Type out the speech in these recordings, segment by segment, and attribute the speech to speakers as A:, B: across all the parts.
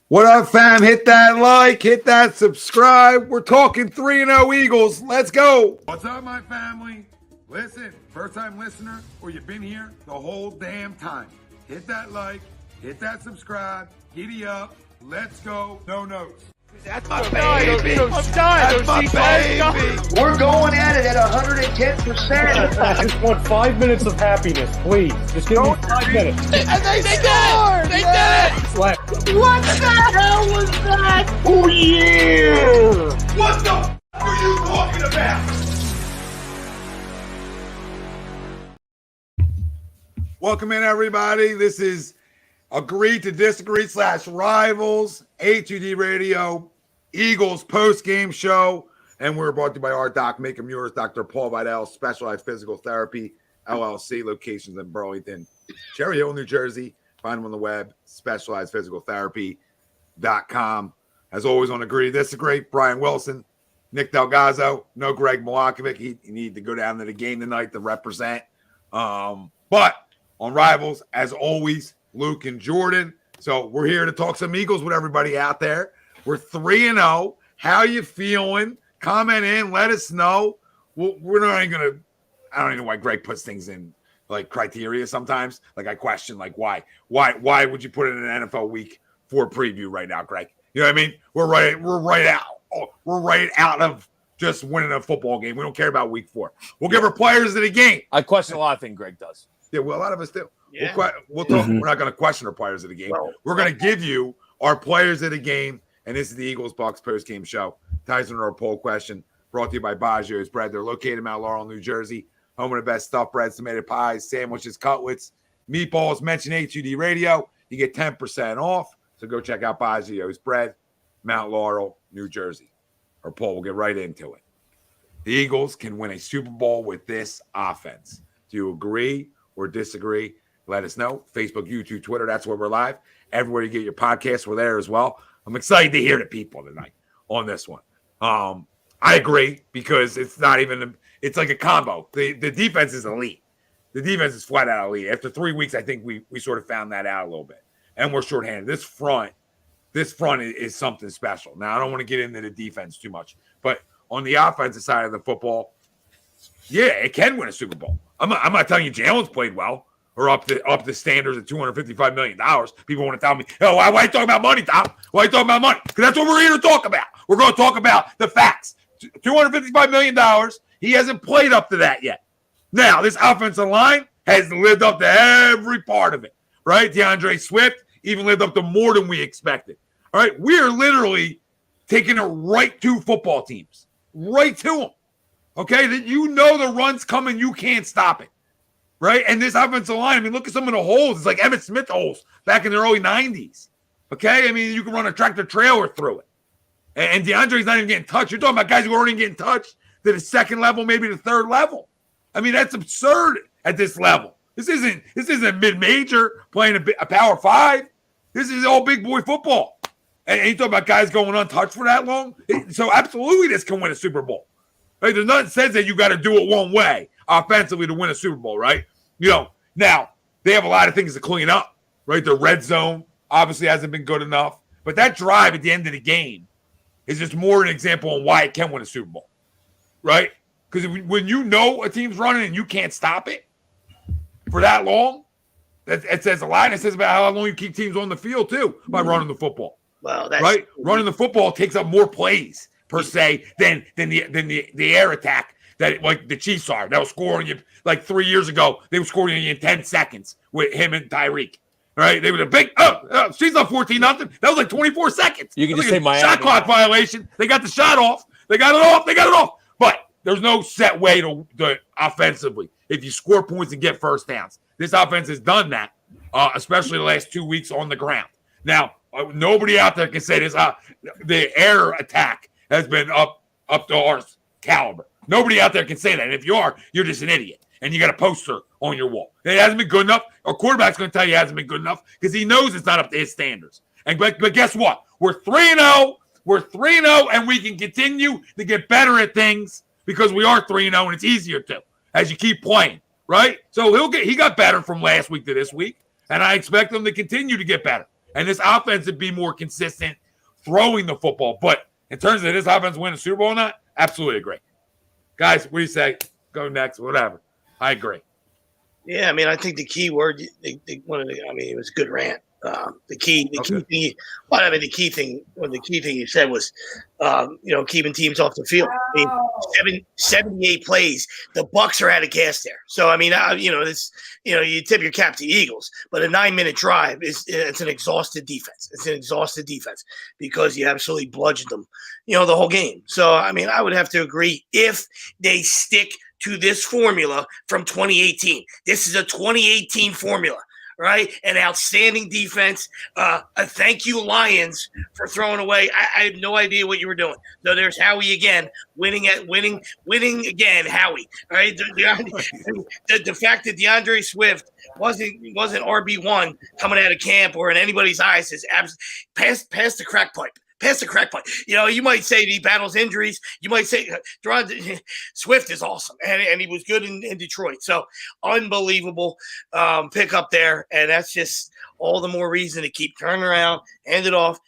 A: What up, fam? Hit that like, hit that subscribe. We're talking 3-0 Eagles. Let's go.
B: What's up, my family? Listen, first-time listener, or you've been here the whole damn time. Hit that like, hit that subscribe, giddy up, let's go, no notes.
C: That's my baby. That's my baby.
D: We're going at it at 110%.
E: I just want 5 minutes of happiness, please. Just give me 5 minutes.
C: And they scored! They did it!
E: Slap.
D: What the hell was that?
E: Oh, yeah!
B: What the f*** are you talking about?
A: Welcome in, everybody. This is Agree to Disagree / Rivals, A2D Radio, Eagles post-game show. And we're brought to you by our doc, make them yours, Dr. Paul Vidal, Specialized Physical Therapy, LLC, locations in Burlington, Cherry Hill, New Jersey. Find them on the web, specializedphysicaltherapy.com. As always on Agree to Disagree, Brian Wilson, Nick DelGozzo, no Greg Milakovic. He need to go down to the game tonight to represent. But on Rivals, as always, Luke and Jordan. So we're here to talk some Eagles with everybody out there. We're 3-0. How you feeling? Comment in. Let us know. We're not even going to – I don't even know why Greg puts things in, like, criteria sometimes. Like, I question, like, why? Why would you put it in an NFL Week 4 preview right now, Greg? You know what I mean? We're right out of just winning a football game. We don't care about Week 4. We'll give our players of the game.
F: I question a lot of things Greg does.
A: Yeah, well, a lot of us do.
C: Yeah.
A: We'll talk. We're not going to question our players of the game. We're going to give you our players of the game, and this is the Eagles Bucs post-game show. Ties into our poll question, brought to you by Baggio's Bread. They're located in Mount Laurel, New Jersey, home of the best stuffed breads, tomato pies, sandwiches, cutlets, meatballs. Mention A2D Radio. You get 10% off. So go check out Baggio's Bread, Mount Laurel, New Jersey. Or Paul, we'll get right into it. The Eagles can win a Super Bowl with this offense. Do you agree or disagree? Let us know. Facebook, YouTube, Twitter, that's where we're live. Everywhere you get your podcasts, we're there as well. I'm excited to hear the people tonight on this one. I agree because it's not even – it's like a combo. The defense is elite. The defense is flat out elite. After 3 weeks, I think we sort of found that out a little bit. And we're shorthanded. This front is something special. Now, I don't want to get into the defense too much. But on the offensive side of the football, yeah, it can win a Super Bowl. I'm not telling you Jalen's played well or up the standards at $255 million. People want to tell me, oh, why are you talking about money, Tom? Why are you talking about money? Because that's what we're here to talk about. We're going to talk about the facts. $255 million. He hasn't played up to that yet. Now, this offensive line has lived up to every part of it, right? DeAndre Swift even lived up to more than we expected. All right, we are literally taking it right to football teams, right to them. Okay, that you know the run's coming, you can't stop it, right? And this offensive line, I mean, look at some of the holes. It's like Emmitt Smith holes back in the early 90s, okay? I mean, you can run a tractor trailer through it. And DeAndre's not even getting touched. You're talking about guys who are already getting touched to the second level, maybe the third level. I mean, that's absurd at this level. This isn't mid-major playing a Power 5. This is all big boy football. And you talk about guys going untouched for that long? So absolutely this can win a Super Bowl. Right? There's nothing that says that you got to do it one way offensively to win a Super Bowl, right? You know, now they have a lot of things to clean up, right? The red zone obviously hasn't been good enough. But that drive at the end of the game is just more an example on why it can win a Super Bowl, right? Because when you know a team's running and you can't stop it for that long, it says a lot. It says about how long you keep teams on the field, too, by running the football.
D: Well, that's
A: right. Running the football takes up more plays per se than the air attack that like the Chiefs are. That was scoring you like 3 years ago. They were scoring you in 10 seconds with him and Tyreek. Right? They were the big she's not 14-0. That was like 24 seconds.
F: You can just
A: like
F: say Miami.
A: Shot clock violation. They got the shot off. They got it off. But there's no set way to offensively if you score points and get first downs. This offense has done that, especially the last 2 weeks on the ground. Now, nobody out there can say this. The air attack has been up to our caliber. Nobody out there can say that. And if you are, you're just an idiot. And you got a poster on your wall. It hasn't been good enough. Our quarterback's going to tell you it hasn't been good enough because he knows it's not up to his standards. But guess what? We're 3-0. We're 3-0, and we can continue to get better at things because we are 3-0, and it's easier to as you keep playing, right? So he got better from last week to this week, and I expect him to continue to get better and this offense would be more consistent throwing the football. But in terms of this offense winning a Super Bowl or not, absolutely agree. Guys, what do you say? Go next, whatever. I agree.
G: Yeah, I mean, I think the key word, it was a good rant. The key thing you said was, keeping teams off the field. I mean, 78 plays. The Bucs are out of gas there. So I mean, you tip your cap to the Eagles, but a 9-minute drive it's an exhausted defense. It's an exhausted defense because you absolutely bludgeoned them, the whole game. So I mean, I would have to agree if they stick to this formula from 2018. This is a 2018 formula. Right, an outstanding defense. A thank you, Lions, for throwing away. I have no idea what you were doing. So there's Howie again, winning again. Howie. All right, the fact that DeAndre Swift wasn't RB1 coming out of camp or in anybody's eyes is past the crack pipe. Past the crack pipe. You might say he battles injuries. You might say Swift is awesome, and he was good in Detroit. So unbelievable pick up there, and that's just all the more reason to keep turning around, hand it off,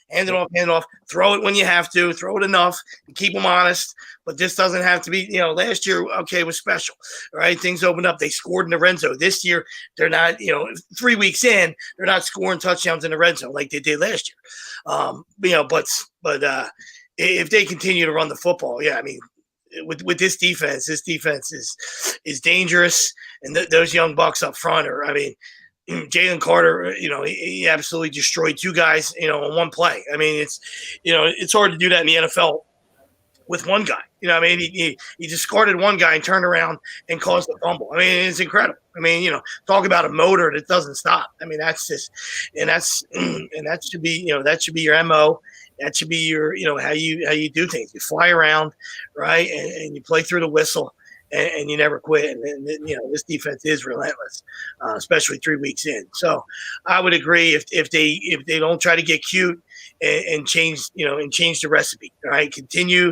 G: throw it when you have to, throw it enough, and keep them honest. But this doesn't have to be, last year, okay, was special, right? Things opened up. They scored in the red zone. This year, they're not, 3 weeks in, they're not scoring touchdowns in the red zone like they did last year. But if they continue to run the football, yeah, I mean, with this defense is dangerous. And those young Bucs up front I mean, Jalen Carter, he absolutely destroyed 2 guys, on one play. I mean, it's hard to do that in the NFL with one guy. I mean, he discarded one guy and turned around and caused a fumble. I mean, it's incredible. I mean, talk about a motor that doesn't stop. I mean, that should be, that should be your MO. That should be your, how you do things. You fly around, right, and you play through the whistle. And you never quit. And this defense is relentless, especially 3 weeks in. So I would agree if they don't try to get cute and change the recipe. All right, continue.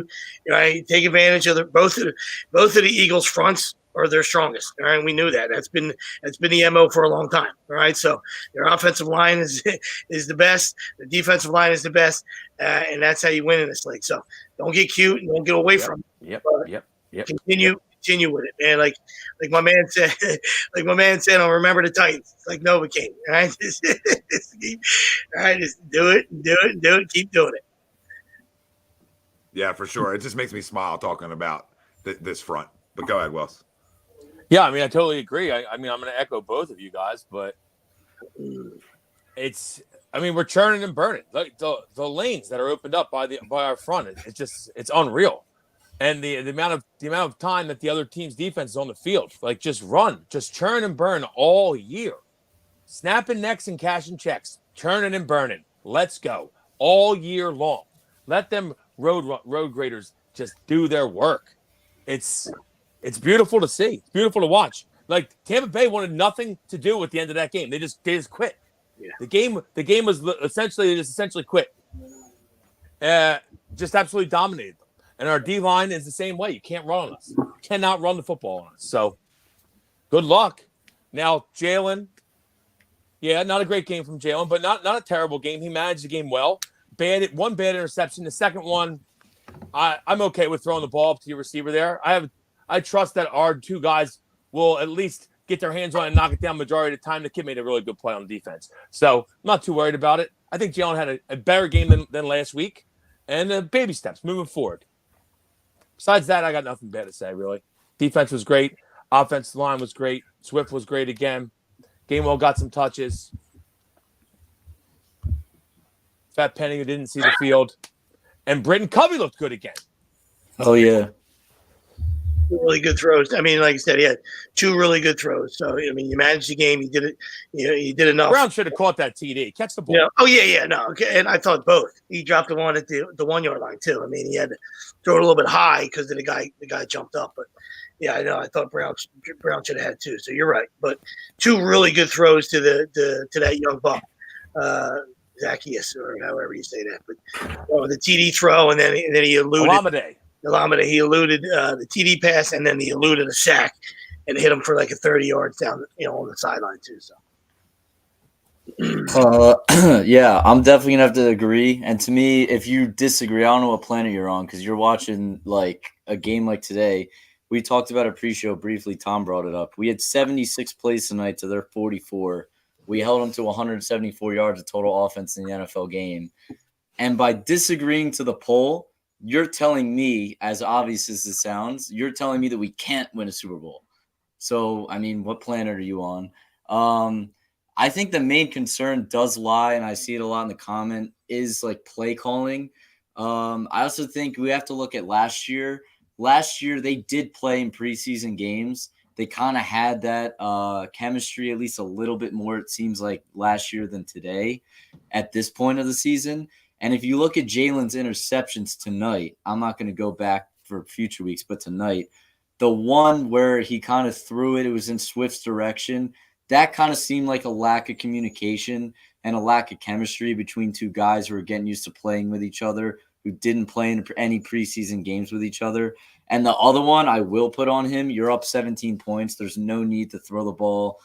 G: All right, take advantage of both of the Eagles' fronts are their strongest. All right, we knew that. That's been the MO for a long time. All right, so their offensive line is the best. The defensive line is the best, and that's how you win in this league. So don't get cute and don't get away from it.
F: Yep.
G: Continue with it, man. Like my man said on Remember the Titans. It's like Novocaine. All right, just do it. Keep doing it.
A: Yeah, for sure. It just makes me smile talking about this front. But go ahead, Wells.
F: Yeah, I mean, I totally agree. I mean, I'm going to echo both of you guys, but we're churning and burning. Like the lanes that are opened up by our front, it's unreal. And the amount of time that the other team's defense is on the field, like just churn and burn all year, snapping necks and cashing checks, churning and burning. Let's go all year long. Let them road graders just do their work. It's beautiful to see. It's beautiful to watch. Like Tampa Bay wanted nothing to do with the end of that game. They just quit. Yeah. The game was essentially quit. Just absolutely dominated them. And our D-line is the same way. You can't run on us. You cannot run the football on us. So, good luck. Now, Jalen, not a great game from Jalen, but not a terrible game. He managed the game well. One bad interception. The second one, I'm okay with throwing the ball up to your receiver there. I trust that our 2 guys will at least get their hands on it and knock it down majority of the time. The kid made a really good play on defense. So, I'm not too worried about it. I think Jalen had a better game than last week. And baby steps moving forward. Besides that, I got nothing bad to say, really. Defense was great. Offensive line was great. Swift was great again. Gainwell got some touches. Fat Penny, who didn't see the field. And Britton Covey looked good again.
H: Oh, yeah.
G: Really good throws. I mean, like I said, he had 2 really good throws. So, I mean, you managed the game. You did it. You did enough.
F: Brown should have caught that TD. Catch the ball.
G: Yeah. Oh, yeah. No. Okay. And I thought both. He dropped the one at the 1 yard line, too. I mean, he had to throw it a little bit high because the guy jumped up. But, yeah, I know. I thought Brown should have had 2. So you're right. But 2 really good throws to that young buck, Zacchaeus, or however you say that. But the TD throw, and then he eluded. He eluded the TD pass, and then he eluded a sack and hit him for like a 30 yards down, on the sideline too. So,
H: Yeah, I'm definitely gonna have to agree. And to me, if you disagree, I don't know what planet you're on because you're watching like a game like today. We talked about a pre-show briefly. Tom brought it up. We had 76 plays tonight to their 44. We held them to 174 yards of total offense in the NFL game. And by disagreeing to the poll, you're telling me, as obvious as it sounds, you're telling me that we can't win a Super Bowl. So, I mean, what planet are you on? I think the main concern does lie, and I see it a lot in the comment, is like play calling. I also think we have to look at last year. Last year, they did play in preseason games. They kind of had that chemistry, at least a little bit more, it seems like, last year than today at this point of the season. And if you look at Jalen's interceptions tonight, I'm not going to go back for future weeks, but tonight, the one where he kind of threw it was in Swift's direction. That kind of seemed like a lack of communication and a lack of chemistry between two guys who are getting used to playing with each other, who didn't play in any preseason games with each other. And the other one I will put on him, you're up 17 points. There's no need to throw the ball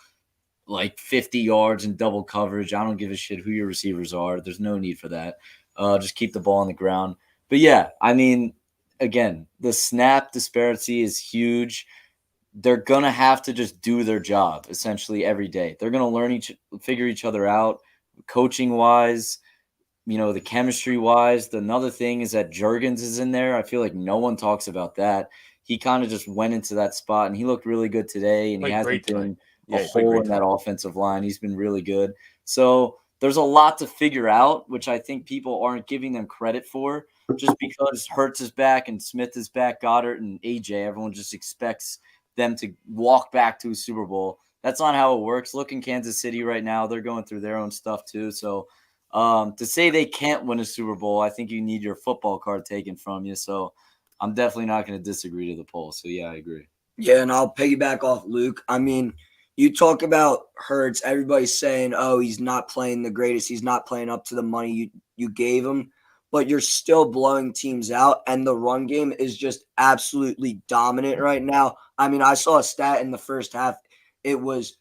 H: like 50 yards in double coverage. I don't give a shit who your receivers are. There's no need for that. Just keep the ball on the ground. But yeah, I mean, again, the snap disparity is huge. They're going to have to just do their job essentially every day. They're going to figure each other out coaching wise, the chemistry wise. Another thing is that Juergens is in there. I feel like no one talks about that. He kind of just went into that spot and he looked really good today. And he hasn't been a hole in that offensive line. He's been really good. So there's a lot to figure out, which I think people aren't giving them credit for just because Hurts is back and Smith is back, Goddard and AJ. Everyone just expects them to walk back to a Super Bowl. That's not how it works. Look in Kansas City right now. They're going through their own stuff too. So to say they can't win a Super Bowl, I think you need your football card taken from you. So I'm definitely not going to disagree to the poll. So yeah, I agree.
I: Yeah, and I'll piggyback off Luke. I mean, you talk about Hurts. Everybody's saying, oh, he's not playing the greatest. He's not playing up to the money you gave him. But you're still blowing teams out, and the run game is just absolutely dominant right now. I mean, I saw a stat in the first half. It was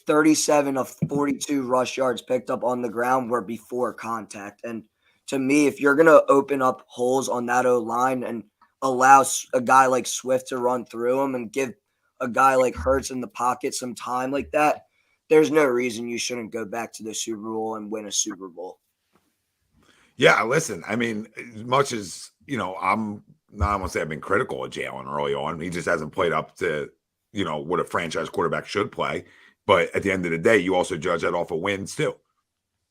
I: 37 of 42 rush yards picked up on the ground were before contact. And to me, if you're going to open up holes on that O-line and allow a guy like Swift to run through them and give a guy like Hurts in the pocket some time like that, there's no reason you shouldn't go back to the Super Bowl and win a Super Bowl.
A: Yeah, listen, I mean, as much as, I'm going to say I've been critical of Jalen early on. He just hasn't played up to, what a franchise quarterback should play. But at the end of the day, you also judge that off of wins too,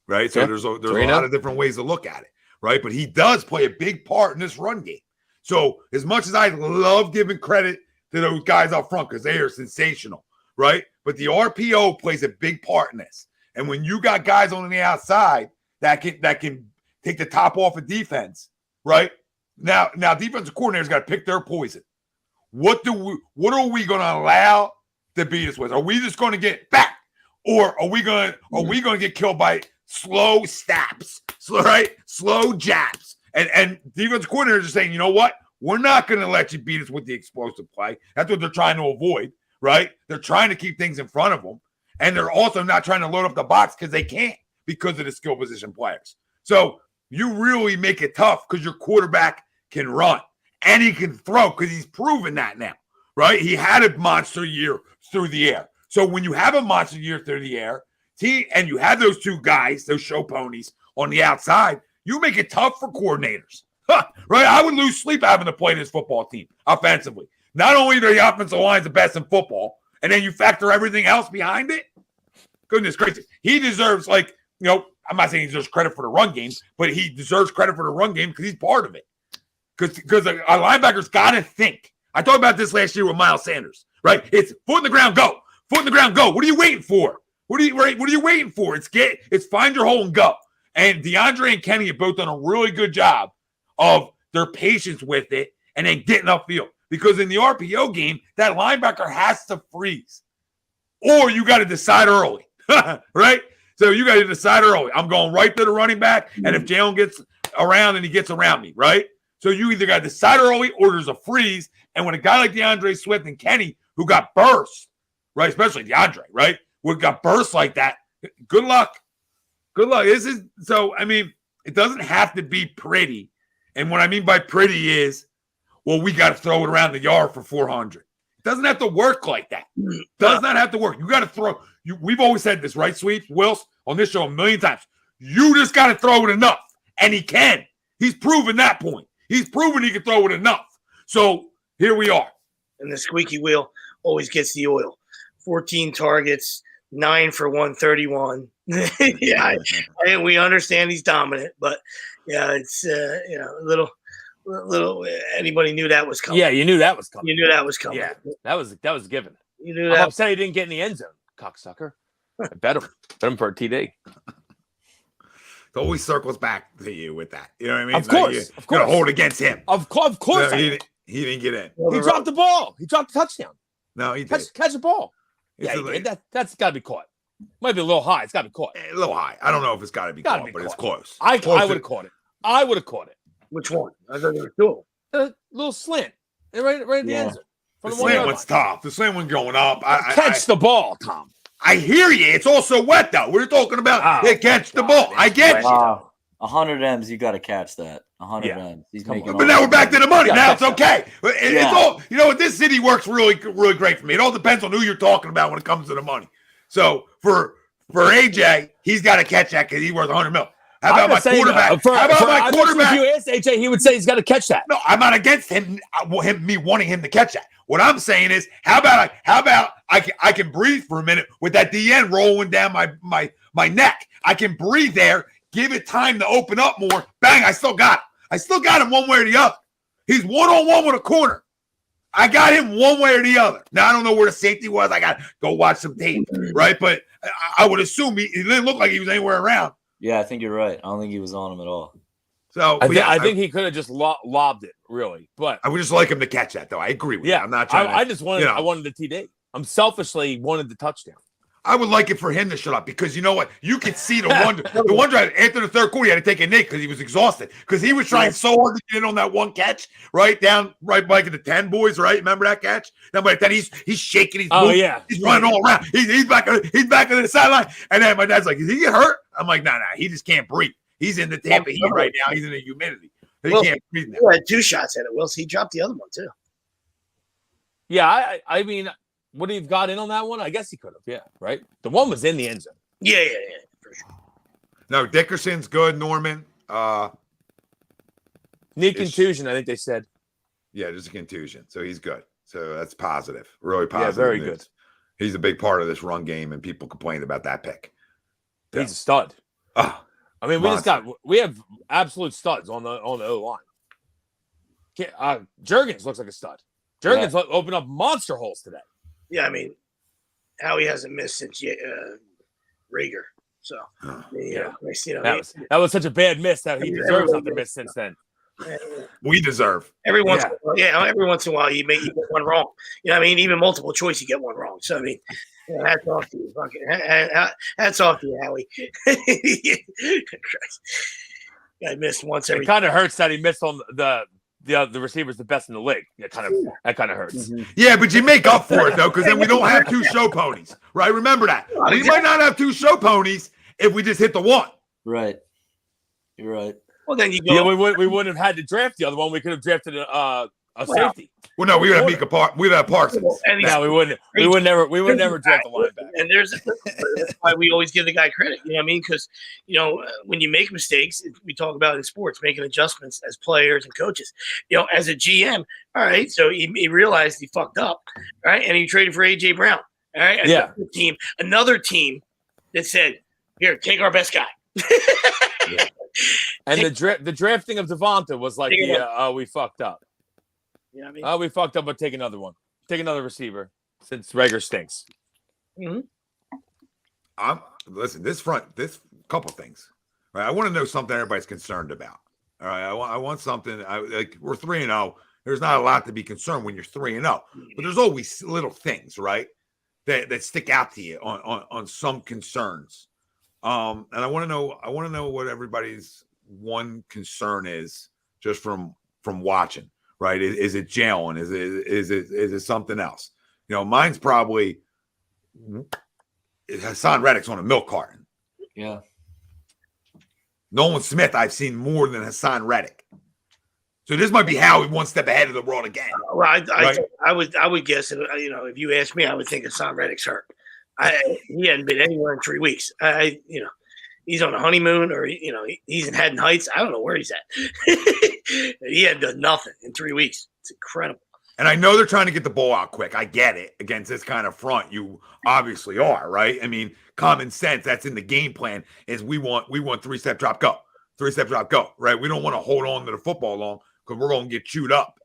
A: right? So there's a lot of different ways to look at it, right? But he does play a big part in this run game. So as much as I love giving credit to those guys up front because they are sensational, right? But the RPO plays a big part in this. And when you got guys on the outside that can take the top off of defense, right? Now defensive coordinators got to pick their poison. What are we going to allow to beat us with? Are we just going to get back, or are we going to get killed by slow snaps, slow jabs? And defensive coordinators are saying, you know what? We're not going to let you beat us with the explosive play. That's what they're trying to avoid, right? They're trying to keep things in front of them, and they're also not trying to load up the box because they can't because of the skill position players. So you really make it tough because your quarterback can run and he can throw because he's proven that now, right? He had a monster year through the air. So when you have a monster year through the air, and you have those two guys, those show ponies on the outside, you make it tough for coordinators, right? I would lose sleep having to play this football team offensively. Not only are the offensive lines the best in football, and then you factor everything else behind it. Goodness gracious. He deserves, I'm not saying he deserves credit for the run game, but he deserves credit for the run game because he's part of it. Because a linebacker's got to think. I talked about this last year with Miles Sanders, right? It's foot in the ground, go. Foot in the ground, go. What are you waiting for? What are you waiting for? It's find your hole and go. And DeAndre and Kenny have both done a really good job of their patience with it and then getting upfield. Because in the RPO game, that linebacker has to freeze. Or you got to decide early, right? So you got to decide early. I'm going right to the running back, and if Jalen gets around, then he gets around me, right? So you either got to decide early or there's a freeze. And when a guy like DeAndre Swift and Kenny, who got burst, right, especially DeAndre, right, who got burst like that, good luck. Good luck. This is so. I mean, it doesn't have to be pretty. And what I mean by pretty is, well, we got to throw it around the yard for 400. It doesn't have to work like that. Does not have to work. You got to throw. We've always said this, right, Sweeps? Wills, on this show a million times. You just got to throw it enough. And he can. He's proven that point. He's proven he can throw it enough. So here we are.
G: And the squeaky wheel always gets the oil. 14 targets, 9 for 131. Yeah, we understand he's dominant, but yeah, it's a little. Anybody knew that was coming.
F: Yeah, you knew that was coming.
G: You knew that was coming.
F: Yeah, that was given.
G: You knew
F: I'm
G: that.
F: upset he didn't get in the end zone, cocksucker. I bet him for a TD.
A: It always circles back to you with that. You know what I mean?
F: Of course,
A: you
F: of course.
A: Gotta hold against him.
F: Of course.
A: No, he didn't get in.
F: He dropped the ball. He dropped the touchdown.
A: No, he did.
F: Catch the ball.
A: It's
F: Yeah, he did. That's got to be caught. Might be a little high. It's got to be caught.
A: A little high. I don't know if it's got to be caught, but it's close.
F: I would have caught it. I would have caught it.
G: Which one? I thought there were two.
F: The little slant. Right at the end zone.
A: The slant one's tough. The slant one going up.
F: Catch the ball, Tom.
A: I hear you. It's also wet, though. We're talking about catch the ball. I get you.
H: 100 M's, you got to catch that. 100 M's. He's making.
A: But now we're back to the money. Now it's okay. It's all, you know what? This city works really, really great for me. It all depends on who you're talking about when it comes to the money. So for AJ, he's got to catch that because he's worth 100 mil. How about my quarterback? How about my quarterback?
F: If you asked AJ, he would say he's got to catch that.
A: No, I'm not against me wanting him to catch that. What I'm saying is, how about I can breathe for a minute with that DN rolling down my neck. I can breathe there, give it time to open up more. Bang! I still got him. I still got him one way or the other. He's one-on-one with a corner. I got him one way or the other. Now I don't know where the safety was. I got to go watch some tape, right? But I would assume he didn't look like he was anywhere around.
H: Yeah, I think you're right. I don't think he was on him at all.
A: So
F: I think he could have just lobbed it, really. But
A: I would just like him to catch that, though. I agree with you. I'm not trying.
F: I just wanted. I wanted the TD. I'm selfishly wanted the touchdown.
A: I would like it for him to shut up because you know what? You could see the one drive after the third quarter, he had to take a nick because he was exhausted because he was trying so hard to get in on that one catch, right like at the 10 boys, right? Remember that catch? Then by the time he's shaking, he's moving, he's running all around. He's back on the sideline, and then my dad's like, "Did he get hurt?" I'm like, "Nah, he just can't breathe. He's in the Tampa heat right now. He's in the humidity. He can't breathe now."
G: He had 2 shots at it. Will he dropped the other one too?
F: Yeah, I mean. Would he have got in on that one? I guess he could have. Yeah, right. The one was in the end zone.
G: Yeah, for sure.
A: No, Dickerson's good. Norman.
F: Knee contusion, I think they said.
A: Yeah, just a contusion, so he's good. So that's positive, really positive.
F: Yeah, very
A: news.
F: good.
A: He's a big part of this run game, and people complained about that pick.
F: He's a stud.
A: Oh,
F: I mean, we have absolute studs on the O line. Juergens looks like a stud. Juergens opened up monster holes today.
G: Yeah, I mean, Howie hasn't missed since Rager. So,
F: that was such a bad miss that he deserves not to miss since then.
A: We deserve.
G: Every once in a while, you get one wrong. You know what I mean? Even multiple choice, you get one wrong. So, I mean, hats off to you. Hats off to you, Howie. I missed once every.
F: It kind of hurts that he missed on the receiver's the best in the league. That kind of hurts.
A: Mm-hmm. Yeah, but you make up for it though, because then we don't have 2 show ponies, right? Remember that. We might not have 2 show ponies if we just hit the one.
H: Right. You're right.
G: Well, then you go.
F: Yeah, we wouldn't have had to draft the other one. We could have drafted a safety.
A: Well, no, we would have Mika Park. We'd have Parsons.
F: No, we wouldn't. We would never draft a linebacker.
G: And that's why we always give the guy credit. You know what I mean? Because when you make mistakes, we talk about in sports making adjustments as players and coaches. As a GM, all right. So he realized he fucked up, right? And he traded for AJ Brown. All right. Another team that said, "Here, take our best guy."
F: Yeah. And the drafting of DeVonta was like we fucked up.
G: You know what I mean?
F: We fucked up, but take another one. Take another receiver since Rager stinks.
G: Mm-hmm.
A: Listen, this couple things. Right? I want to know something everybody's concerned about. All right, I want something. We're 3-0. There's not a lot to be concerned when you're 3-0, but there's always little things, right, that stick out to you on some concerns. And I want to know what everybody's one concern is just from watching. Right? Is it Jalen? Is it something else? Mine's probably Hassan Reddick's on a milk carton.
H: Yeah.
A: Nolan Smith, I've seen more than Hassan Reddick. So this might be Howie one step ahead of the world again.
G: Well, I would guess, if you ask me, I would think Hassan Reddick's hurt. He hadn't been anywhere in 3 weeks. He's on a honeymoon, or he's in Haddon Heights. I don't know where he's at. He had done nothing in 3 weeks. It's incredible.
A: And I know they're trying to get the ball out quick. I get it. Against this kind of front, you obviously are, right? I mean, common sense, that's in the game plan, is we want 3-step drop, go. 3-step drop, go, right? We don't want to hold on to the football long because we're going to get chewed up,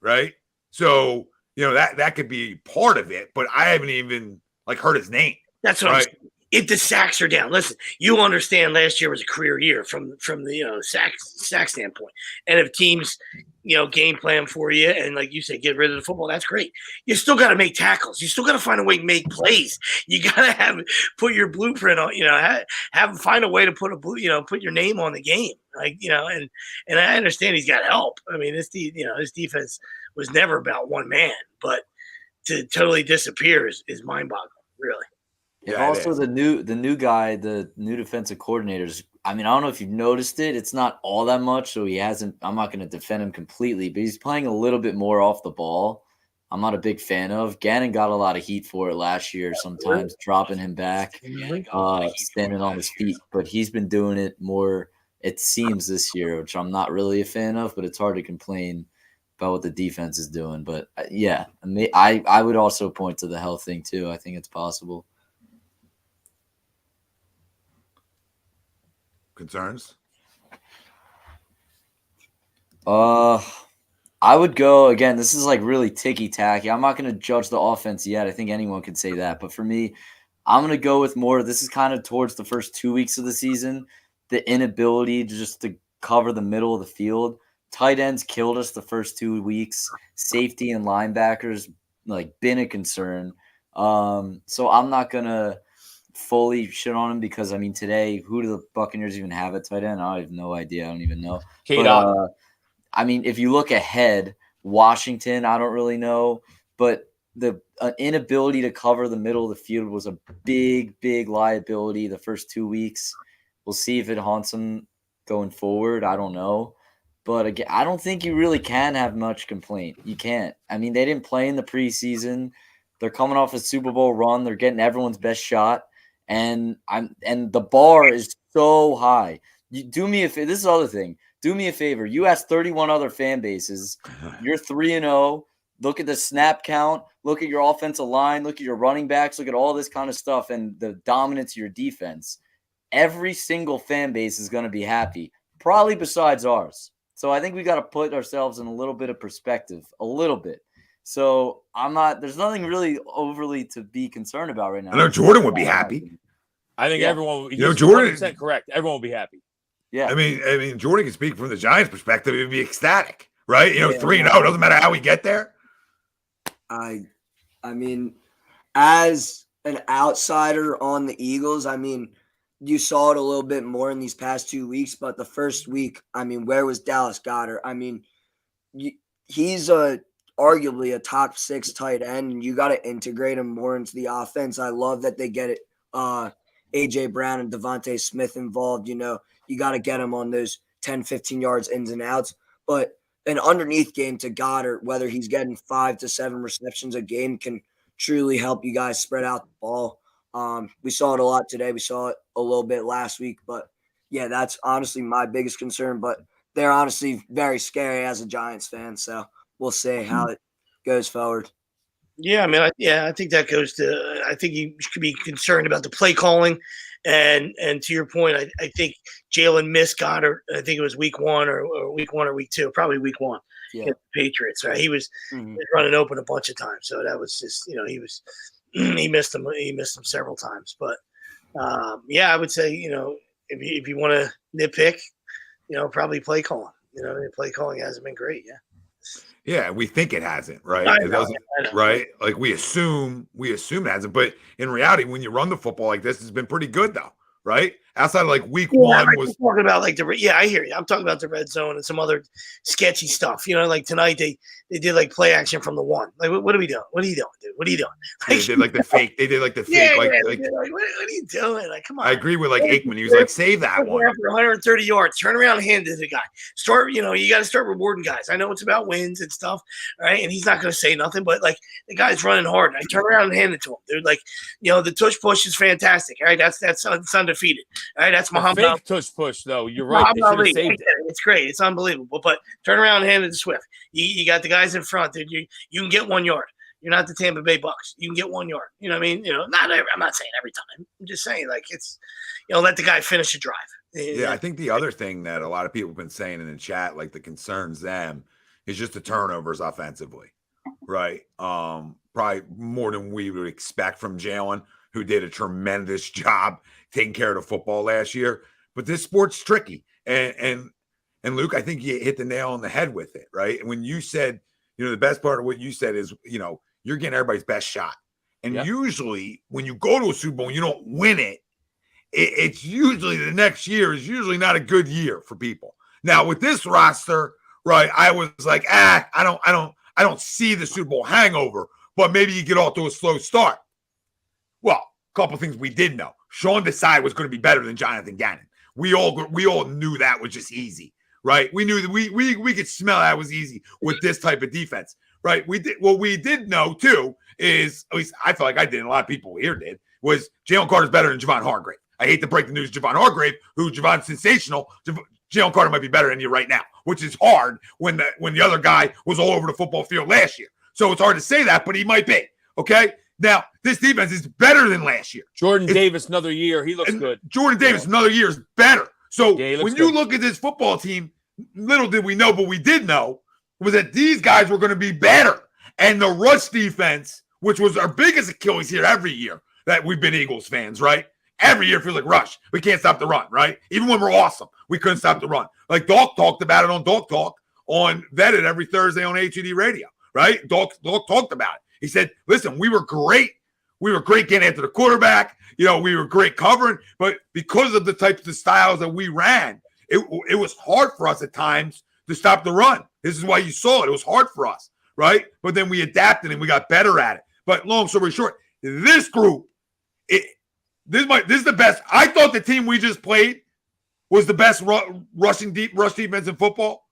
A: right? So, that could be part of it, but I haven't even, heard his name.
G: That's what I'm saying. If the sacks are down, listen, you understand last year was a career year from the sack standpoint. And if teams, game plan for you and, like you said, get rid of the football, that's great. You still got to make tackles. You still got to find a way to make plays. You got to put your blueprint on, find a way to put your name on the game. And I understand he's got help. I mean, his defense was never about one man, but to totally disappear is mind-boggling, really.
H: Yeah, also the new guy, the new defensive coordinators. I mean, I don't know if you've noticed it. It's not all that much, so he hasn't. I'm not going to defend him completely, but he's playing a little bit more off the ball. I'm not a big fan of. Gannon got a lot of heat for it last year, sometimes dropping him back, standing on his feet. But he's been doing it more, it seems, this year, which I'm not really a fan of. But it's hard to complain about what the defense is doing. But yeah, I would also point to the health thing too. I think it's possible.
A: Concerns?
H: I would go again. This is really ticky-tacky. I'm not going to judge the offense yet. I think anyone could say that. But for me, I'm going to go with more. This is kind of towards the first 2 weeks of the season. The inability to cover the middle of the field. Tight ends killed us the first 2 weeks. Safety and linebackers been a concern. So I'm not going to fully shit on him because, I mean, today, who do the Buccaneers even have at tight end? I have no idea. I don't even know. But, I mean, if you look ahead, Washington, I don't really know. But the inability to cover the middle of the field was a big, big liability the first 2 weeks. We'll see if it haunts them going forward. I don't know. But, again, I don't think you really can have much complaint. You can't. I mean, they didn't play in the preseason. They're coming off a Super Bowl run. They're getting everyone's best shot. And the bar is so high. You do me a favor. This is the other thing. Do me a favor. You ask 31 other fan bases. You're 3-0. Look at the snap count. Look at your offensive line. Look at your running backs. Look at all this kind of stuff and the dominance of your defense. Every single fan base is going to be happy, probably besides ours. So I think we got to put ourselves in a little bit of perspective, a little bit. So there's nothing really overly to be concerned about right now.
A: I know Jordan would be happy.
F: I think everyone,
A: Jordan
F: 100% correct. Everyone will be happy.
H: Yeah.
A: I mean, Jordan can speak from the Giants' perspective. It would be ecstatic, right? 3-0, doesn't matter how we get there.
I: I mean, as an outsider on the Eagles, I mean, you saw it a little bit more in these past 2 weeks, but the first week, I mean, where was Dallas Goedert? I mean, he's arguably a top 6 tight end, and you got to integrate him more into the offense. I love that they get it. A.J. Brown and DeVonta Smith involved. You got to get him on those 10, 15 yards ins and outs. But an underneath game to Goddard, whether he's getting 5 to 7 receptions a game, can truly help you guys spread out the ball. We saw it a lot today. We saw it a little bit last week. But, yeah, that's honestly my biggest concern. But they're honestly very scary as a Giants fan. So we'll see how it goes forward.
G: Yeah, I mean, I think that goes to – I think you should be concerned about the play calling. And to your point, I think Jalen missed Goddard. I think it was week 1 or week 2, probably week 1.
H: Yeah.
G: The Patriots, right? He was running open a bunch of times. So that was just, he missed him. He missed him several times. But, I would say, if you want to nitpick, probably play calling. Play calling hasn't been great, yeah.
A: Yeah, we think it hasn't, right?
G: I
A: it
G: know.
A: doesn't, right? We assume it hasn't, but in reality, when you run the football like this, it's been pretty good though, right? outside of like week
G: Yeah,
A: one
G: I'm
A: was
G: talking about like I hear you. I'm talking about the red zone and some other sketchy stuff. You know, like tonight they did like play action from the 1. Like, what are we doing? What are you doing, dude? What are you doing?
A: they did like the fake. They did like the fake.
G: Yeah,
A: like
G: what are you doing? Like, come on.
A: I agree with like Aikman. He was like, save that one.
G: For 130 yards, turn around and hand it to the guy. You got to start rewarding guys. I know it's about wins and stuff, right? And he's not going to say nothing, but like the guy's running hard. I turn around and hand it to him, dude. Like, the tush push is fantastic. All right, that's undefeated. All right, that's Muhammad.
F: Fake tush push though. You're right. They should have saved it.
G: It's great. It's unbelievable. But turn around and hand it to Swift. You got the guys in front, dude. You can get 1 yard. You're not the Tampa Bay Bucs. You can get 1 yard. You know what I mean? I'm not saying every time. I'm just saying, like, it's, let the guy finish a drive.
A: Yeah, I think the other thing that a lot of people have been saying in the chat, like, that concerns them is just the turnovers offensively, right? Probably more than we would expect from Jalen, who did a tremendous job taking care of the football last year. But this sport's tricky. And Luke, I think you hit the nail on the head with it, right? And when you said, the best part of what you said is, you're getting everybody's best shot. And usually when you go to a Super Bowl and you don't win it, it's usually the next year is usually not a good year for people. Now with this roster, right, I was like, I don't see the Super Bowl hangover, but maybe you get off to a slow start. Well, a couple of things we did know. Sean Desai was going to be better than Jonathan Gannon. We all knew that was just easy, right? We knew that we could smell that was easy with this type of defense, right? What we did know too is, at least I feel like I did, and a lot of people here did, was Jalen Carter's better than Javon Hargrave. I hate to break the news, Javon Hargrave, who Javon's sensational. Jalen Carter might be better than you right now, which is hard when the other guy was all over the football field last year. So it's hard to say that, but he might be. Okay. Now, this defense is better than last year.
F: Jordan Davis, another year. He looks good.
A: Jordan Davis, another year is better. So when you
F: good.
A: look at this football team, little did we know, but we did know, was that these guys were going to be better. And the rush defense, which was our biggest Achilles here every year that we've been Eagles fans, right? Every year feels like rush. We can't stop the run, right? Even when we're awesome, we couldn't stop the run. Like Doc talked about it on Doc Talk on Vetted every Thursday on A2D radio, right? Doc talked about it. He said, listen, we were great. We were great getting after the quarterback. We were great covering. But because of the types of styles that we ran, it was hard for us at times to stop the run. This is why you saw it. It was hard for us, right? But then we adapted and we got better at it. But long story short, this group, this is the best. I thought the team we just played was the best rush defense in football.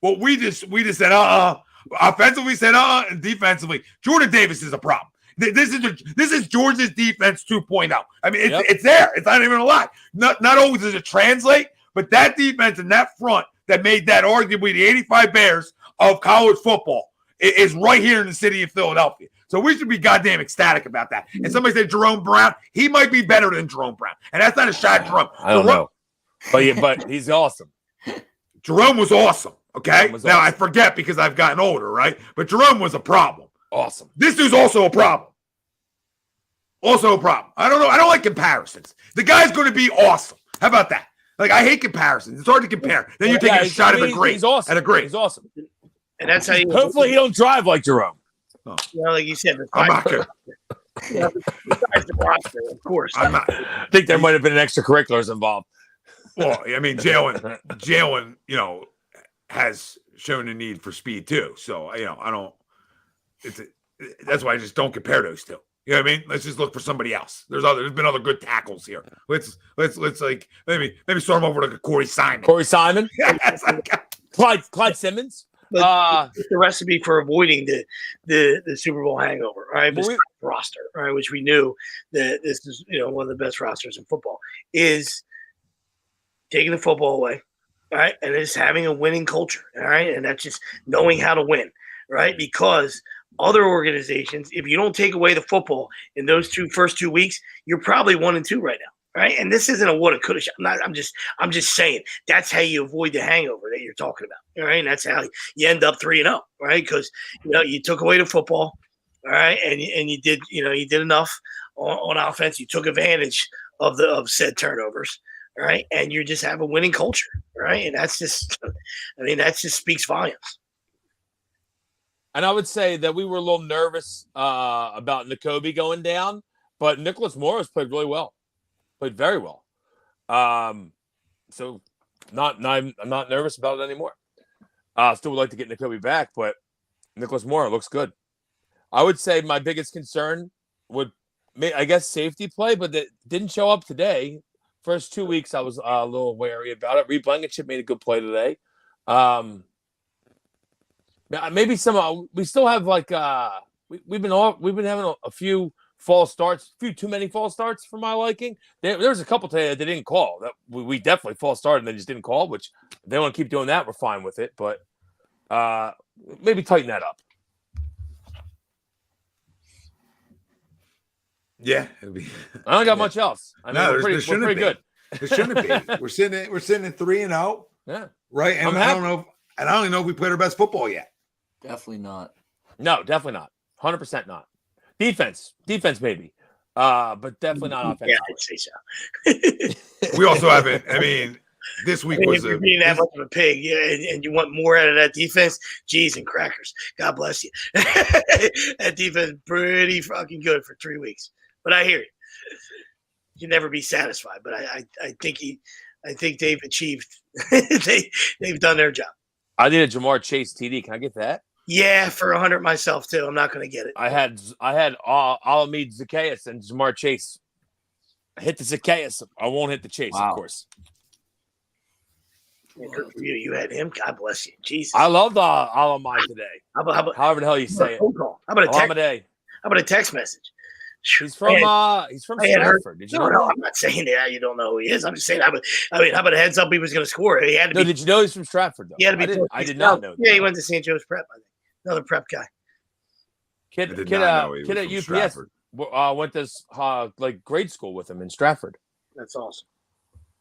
A: Well, we just said offensively said and defensively, Jordan Davis is a problem. This is Georgia's defense 2.0. I mean, it's there. It's not even a lie. Not always does it translate, but that defense and that front that made that arguably the 85 Bears of college football is right here in the city of Philadelphia. So we should be goddamn ecstatic about that. And somebody said Jerome Brown. He might be better than Jerome Brown. And that's not a shot at Jerome.
F: I don't know. But he's awesome.
A: Jerome was awesome. Okay? Now, I forget because I've gotten older, right? But Jerome was a problem.
F: Awesome.
A: This dude's also a problem. Also a problem. I don't know. I don't like comparisons. The guy's going to be awesome. How about that? Like, I hate comparisons. It's hard to compare. Then you're taking a shot at the great.
F: He's awesome.
A: At a great.
F: He's awesome.
G: And that's how you.
F: Hopefully, he don't drive like Jerome.
A: Oh.
G: Like you said,
A: I'm not good.
G: Besides the roster, of course.
A: I'm not.
F: I think there might have been extracurriculars involved.
A: Well, I mean, Jalen, has shown a need for speed too. So, I don't. That's why I just don't compare those two. You know what I mean? Let's just look for somebody else. There's been other good tackles here. Let's like maybe start them over to Corey Simon.
F: Corey Simon, Clyde Simmons.
G: It's the recipe for avoiding the Super Bowl hangover, right? This roster, right, which we knew that this is one of the best rosters in football, is taking the football away, right, and it's having a winning culture, all right, and that's just knowing how to win, right? Because other organizations, if you don't take away the football in those first 2 weeks, you're probably 1-2 right now. Right. And this isn't a woulda, coulda, I'm just saying that's how you avoid the hangover that you're talking about. All right. And that's how you end up 3-0. Right. Because, you took away the football. All right. And you did enough on offense. You took advantage of said turnovers. All right. And you just have a winning culture. Right. And that's just, that just speaks volumes.
F: And I would say that we were a little nervous about Nakobe going down, but Nicholas Morris played really well. Played very well. So I'm not nervous about it anymore. Still would like to get Nakobe back, but Nicholas Moore looks good. I would say my biggest concern would, I guess, safety play, but that didn't show up today. First 2 weeks, I was a little wary about it. Reed Blankenship made a good play today. Maybe some. We still have like we've been having a few false starts, a few too many false starts for my liking. There was a couple today that they didn't call. That we definitely false started and they just didn't call. Which if they want to keep doing that, we're fine with it. But maybe tighten that up.
A: Yeah, it'll be.
F: I don't got much else. I mean, we're pretty good.
A: It shouldn't be. We're sitting at 3-0.
F: Yeah.
A: Right. And I don't know. And I don't even know if we played our best football yet.
H: Definitely not.
F: No, definitely not. 100% not. Defense maybe. But definitely not offense.
G: Yeah, I'd say so.
A: We also haven't. I mean, this week was
G: if you're being that much of a pig, yeah, and you want more out of that defense, geez and crackers. God bless you. That defense is pretty fucking good for 3 weeks. But I hear you. You never be satisfied. But I think they've achieved. They've done their job.
F: I need a Jamar Chase TD. Can I get that?
G: Yeah, for 100 myself too. I'm not going to get it.
F: I had Alameda Zacchaeus and Jamar Chase. I hit the Zacchaeus. I won't hit the Chase, of course.
G: Yeah, good for you. You had him. God bless you. Jesus.
F: I love Alameda today.
G: How about
F: however the hell you say it.
G: How about a text? How about a text message?
F: He's from Stratford. Did you know?
G: No, I'm not saying that. You don't know who he is. I'm just saying. How about a heads up? He was going to score. He had to.
F: Did you know he's from Stratford though?
G: He had to be.
F: I did not know.
G: Yeah, he went to St. Joe's Prep. I think another prep guy.
F: Kid at UPS Stratford. Went to like grade school with him in Stratford.
G: That's awesome.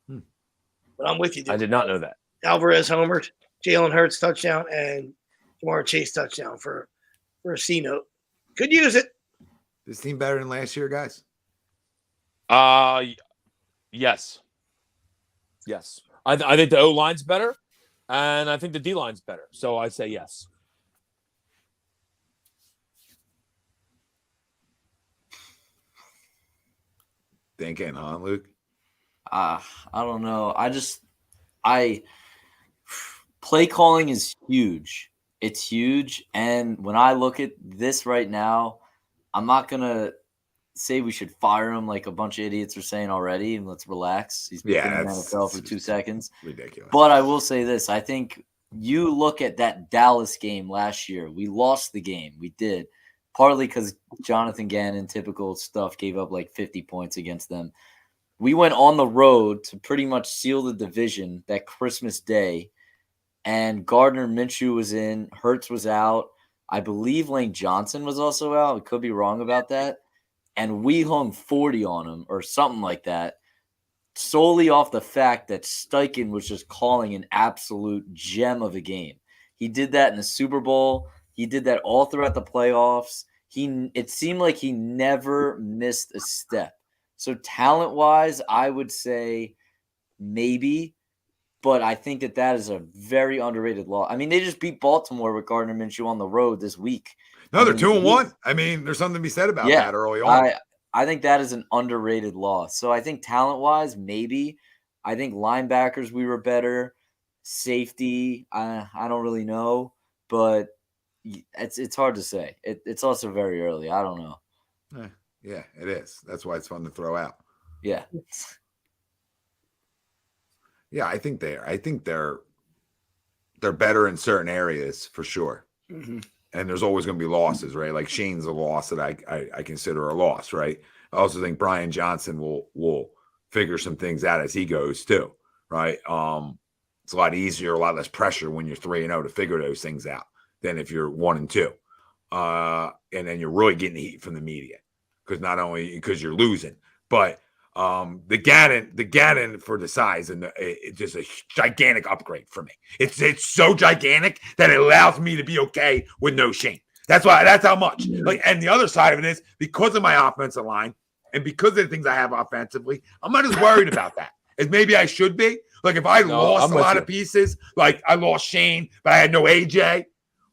G: But I'm with you, dude.
F: I did not know that.
G: Alvarez homered, Jalen Hurts touchdown, and Jamar Chase touchdown for a C note. Could use it.
A: This team better than last year, guys?
F: Yes. I think the O line's better, and I think the D line's better. So I say yes.
A: Thinking, huh, Luke?
H: I don't know. Play calling is huge. It's huge, and when I look at this right now, I'm not going to say we should fire him like a bunch of idiots are saying already, and let's relax. He's been in the NFL for 2 seconds.
A: Ridiculous.
H: But I will say this. I think you look at that Dallas game last year. We lost the game. We did. Partly because Jonathan Gannon, typical stuff, gave up like 50 points against them. We went on the road to pretty much seal the division that Christmas Day, and Gardner Minshew was in. Hurts was out. I believe Lane Johnson was also out. I could be wrong about that. And we hung 40 on him or something like that, solely off the fact that Steichen was just calling an absolute gem of a game. He did that in the Super Bowl. He did that all throughout the playoffs. It seemed like he never missed a step. So talent-wise, I would say maybe. But I think that is a very underrated loss. I mean, they just beat Baltimore with Gardner Minshew on the road this week.
A: No, they're 2-1. I mean, there's something to be said about that early on.
H: I think that is an underrated loss. So I think talent-wise, maybe. I think linebackers, we were better. Safety, I don't really know. But it's hard to say. It's also very early. I don't know.
A: Yeah, it is. That's why it's fun to throw out.
H: Yeah.
A: Yeah, I think they're better in certain areas for sure.
I: Mm-hmm.
A: And there's always going to be losses, right? Like Shane's a loss that I consider a loss, right? I also think Brian Johnson will figure some things out as he goes too, right? It's a lot easier, a lot less pressure when you're 3-0 to figure those things out than if you're 1-2. And then you're really getting the heat from the media because not only because you're losing, but the Gannon for the size and it's just a gigantic upgrade for me. It's so gigantic that it allows me to be okay with no Shane. That's how much. Like, and the other side of it is because of my offensive line and because of the things I have offensively, I'm not as worried about that as maybe I should be. Like if I lost a lot of pieces, like I lost Shane, but I had no AJ,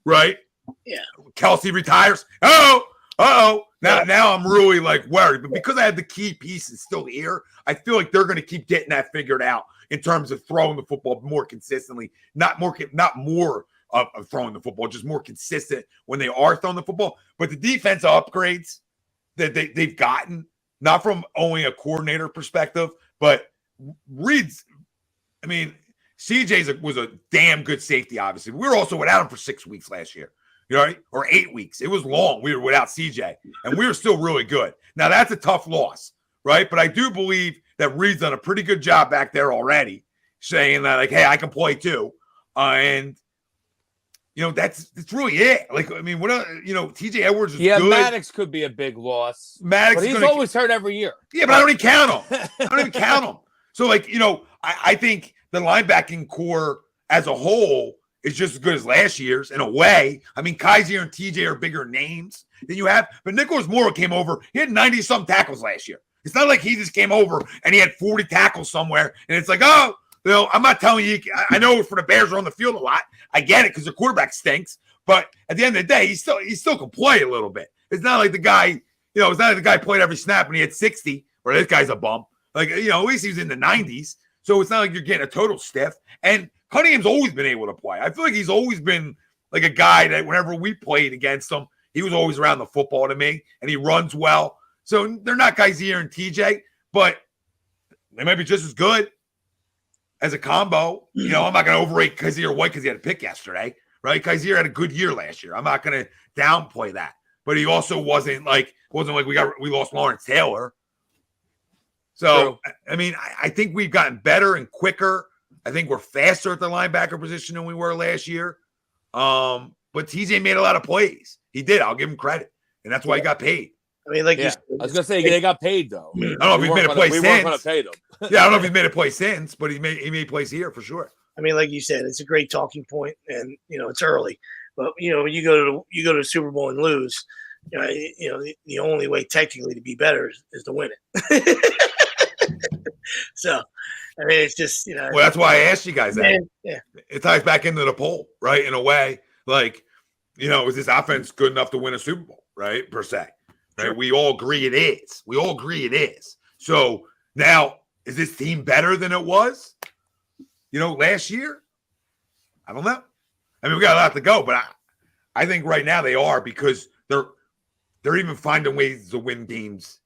A: right?
G: Yeah.
A: Kelsey retires. Oh, Now I'm really like worried. But because I had the key pieces still here, I feel like they're going to keep getting that figured out in terms of throwing the football more consistently, not more of throwing the football, just more consistent when they are throwing the football. But the defensive upgrades that they've gotten, not from only a coordinator perspective, but Reed's, I mean, CJ was a damn good safety, obviously. We were also without him for 6 weeks last year, or 8 weeks. It was long. We were without CJ, and we were still really good. Now, that's a tough loss, right? But I do believe that Reed's done a pretty good job back there already, saying that, like, hey, I can play too. And, that's really it. Like, I mean, TJ Edwards is good.
F: Maddox could be a big loss.
A: Maddox,
F: but he's always hurt every year.
A: Yeah, but I don't even count him. I don't even count him. So, like, I think the linebacking core as a whole is just as good as last year's in a way. I mean, Kaiser and TJ are bigger names than you have. But Nicholas Moore came over. He had 90-some tackles last year. It's not like he just came over and he had 40 tackles somewhere. And it's like, I'm not telling you. I know for the Bears are on the field a lot. I get it because the quarterback stinks. But at the end of the day, he still can play a little bit. It's not like the guy, it's not like the guy played every snap and he had 60, or this guy's a bum. Like, at least he was in the 90s. So it's not like you're getting a total stiff. And Cunningham's always been able to play. I feel like he's always been like a guy that whenever we played against him, he was always around the football to me, and he runs well. So they're not Kaiser and TJ, but they might be just as good as a combo. I'm not going to overrate Kaiser White because he had a pick yesterday, right? Kaiser had a good year last year. I'm not going to downplay that. But he also wasn't like we lost Lawrence Taylor. So, I mean, I think we've gotten better and quicker. I think we're faster at the linebacker position than we were last year. But TJ made a lot of plays. He did. I'll give him credit. And that's why he got paid.
G: I mean,
F: I was going to say, they got paid, though.
A: I don't know if he's made a play since. We weren't going to pay them.
F: Yeah,
A: I don't know if he's made a play since, but he made plays here for sure.
G: I mean, like you said, it's a great talking point, and, it's early. But, when you go to the Super Bowl and lose, the only way technically to be better is to win it. So, I mean, it's just,
A: Well, that's why I asked you guys that.
G: Yeah.
A: It ties back into the poll, right? In a way, like, is this offense good enough to win a Super Bowl, right? Per se, right? Sure. We all agree it is. So now, is this team better than it was, last year? I don't know. I mean, we got a lot to go, but I think right now they are, because they're even finding ways to win games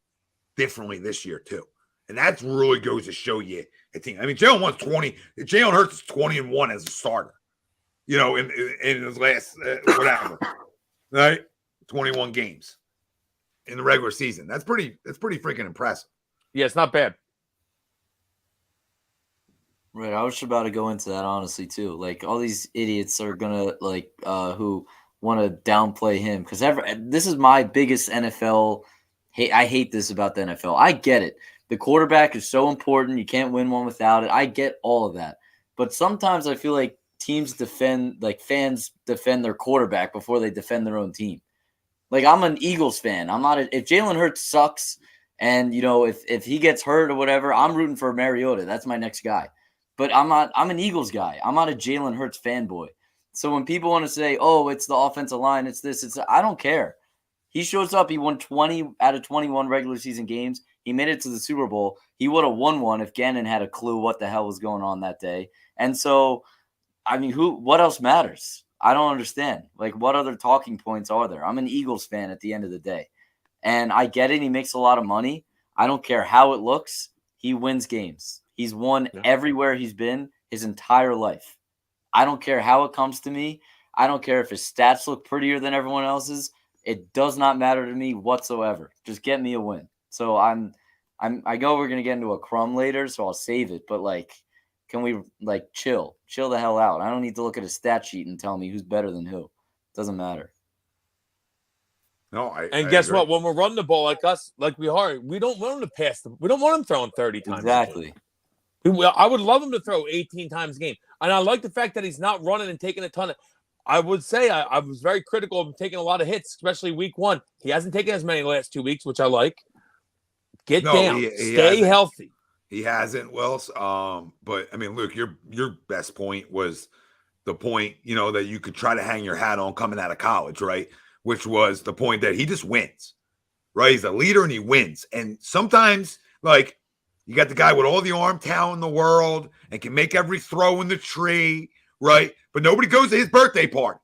A: differently this year too. And that really goes to show you a team. I mean, Jalen Hurts is 20-1 as a starter, in his last whatever, right? 21 games in the regular season. That's pretty freaking impressive.
F: Yeah, it's not bad.
H: Right, I was about to go into that honestly too. Like, all these idiots are gonna who want to downplay him, because this is my biggest NFL hate. I hate this about the NFL. I get it. The quarterback is so important. You can't win one without it. I get all of that. But sometimes I feel like fans defend their quarterback before they defend their own team. Like, I'm an Eagles fan. If Jalen Hurts sucks and, if he gets hurt or whatever, I'm rooting for Mariota. That's my next guy. But I'm an Eagles guy. I'm not a Jalen Hurts fanboy. So when people want to say, oh, it's the offensive line, it's this, I don't care. He shows up. He won 20 out of 21 regular season games. He made it to the Super Bowl. He would have won one if Gannon had a clue what the hell was going on that day. And so, I mean, what else matters? I don't understand. Like, what other talking points are there? I'm an Eagles fan at the end of the day. And I get it. He makes a lot of money. I don't care how it looks. He wins games. He's won everywhere he's been his entire life. I don't care how it comes to me. I don't care if his stats look prettier than everyone else's. It does not matter to me whatsoever. Just get me a win. So I know we're going to get into a crumb later, so I'll save it. But, can we, chill the hell out? I don't need to look at a stat sheet and tell me who's better than who. It doesn't matter.
A: No,
F: And guess what? When we're running the ball like we are, we don't want him to pass them. We don't want him throwing 30 times.
H: Exactly.
F: I would love him to throw 18 times a game. And I like the fact that he's not running and taking a ton of – I would say I was very critical of him taking a lot of hits, especially week one. He hasn't taken as many the last 2 weeks, which I like. Get down. Stay healthy.
A: He hasn't, Wells. But, I mean, Luke, your best point was the point, that you could try to hang your hat on coming out of college, right? which was the point that he just wins, right? He's a leader and he wins. And sometimes, like, you got the guy with all the arm talent in the world and can make every throw in the tree, right? But nobody goes to his birthday party,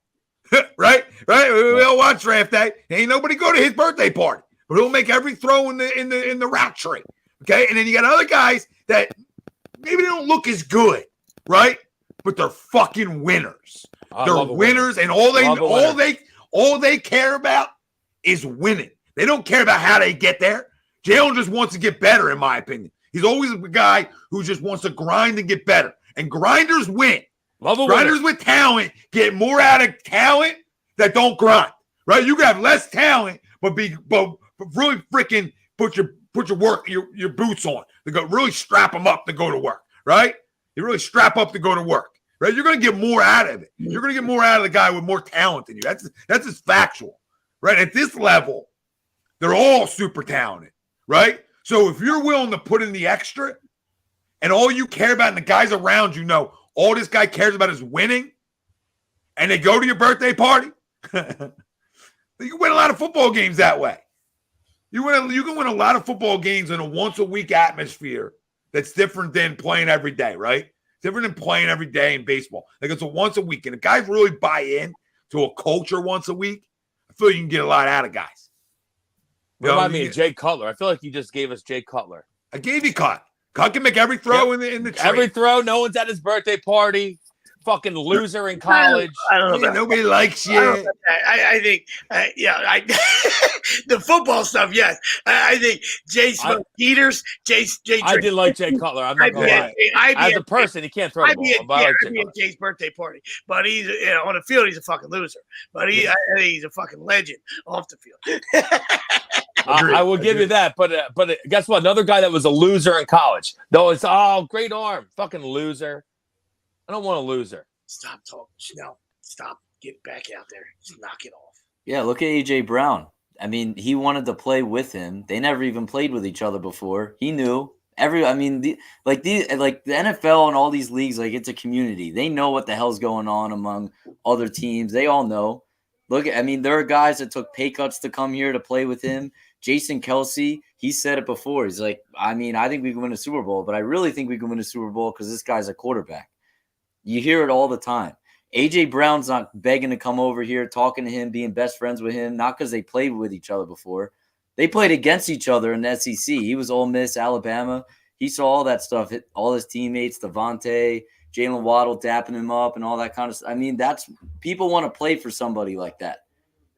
A: right? Right? We all watch draft day. Ain't nobody go to his birthday party, but he'll make every throw in the route tree, okay? And then you got other guys that maybe they don't look as good, right? But they're fucking winners. They're winners, and all they care about is winning. They don't care about how they get there. Jalen just wants to get better, in my opinion. He's always a guy who just wants to grind and get better. And grinders win. Grinders with talent get more out of talent that don't grind. Right? You can have less talent, but really freaking put your boots on to go really strap them up to go to work. Right? You really strap up to go to work. Right? You're going to get more out of it. You're going to get more out of the guy with more talent than you. That's just factual. Right? At this level, they're all super talented. Right? So if you're willing to put in the extra and all you care about and the guys around you know all this guy cares about is winning and they go to your birthday party, you can win a lot of football games that way. You can win a lot of football games in a once-a-week atmosphere that's different than playing every day, right? Different than playing every day in baseball. Like it's a once a week. And if guys really buy in to a culture once a week, I feel you can get a lot out of guys.
F: Remind me of Jay Cutler. I feel like you just gave us Jay Cutler.
A: I gave you Cut. Cut can make every throw in the tree.
F: Every throw. No one's at his birthday party. Fucking loser in college.
G: I don't know.
A: Nobody likes you.
G: I think, the football stuff. Yes, I think Jay Smith Peters.
F: I did like Jay Cutler. I'm not gonna lie. As a person, he can't throw the ball. I'd
G: be at Jay's birthday party, but he's on the field. He's a fucking loser. But I think he's a fucking legend off the field.
F: I will give you that, but guess what? Another guy that was a loser in college. Though it's great arm, fucking loser. I don't want a loser.
G: Stop talking. No, stop. Get back out there. Just knock it off.
H: Yeah, look at AJ Brown. I mean, he wanted to play with him. They never even played with each other before. He knew the NFL and all these leagues, like it's a community. They know what the hell's going on among other teams. They all know. There are guys that took pay cuts to come here to play with him. Jason Kelsey, he said it before. He's like, I think we can win a Super Bowl, but I really think we can win a Super Bowl because this guy's a quarterback. You hear it all the time. AJ Brown's not begging to come over here, talking to him, being best friends with him, not because they played with each other before. They played against each other in the SEC. He was Ole Miss, Alabama. He saw all that stuff, all his teammates, DeVonta, Jalen Waddle dapping him up and all that kind of stuff. That's people want to play for somebody like that.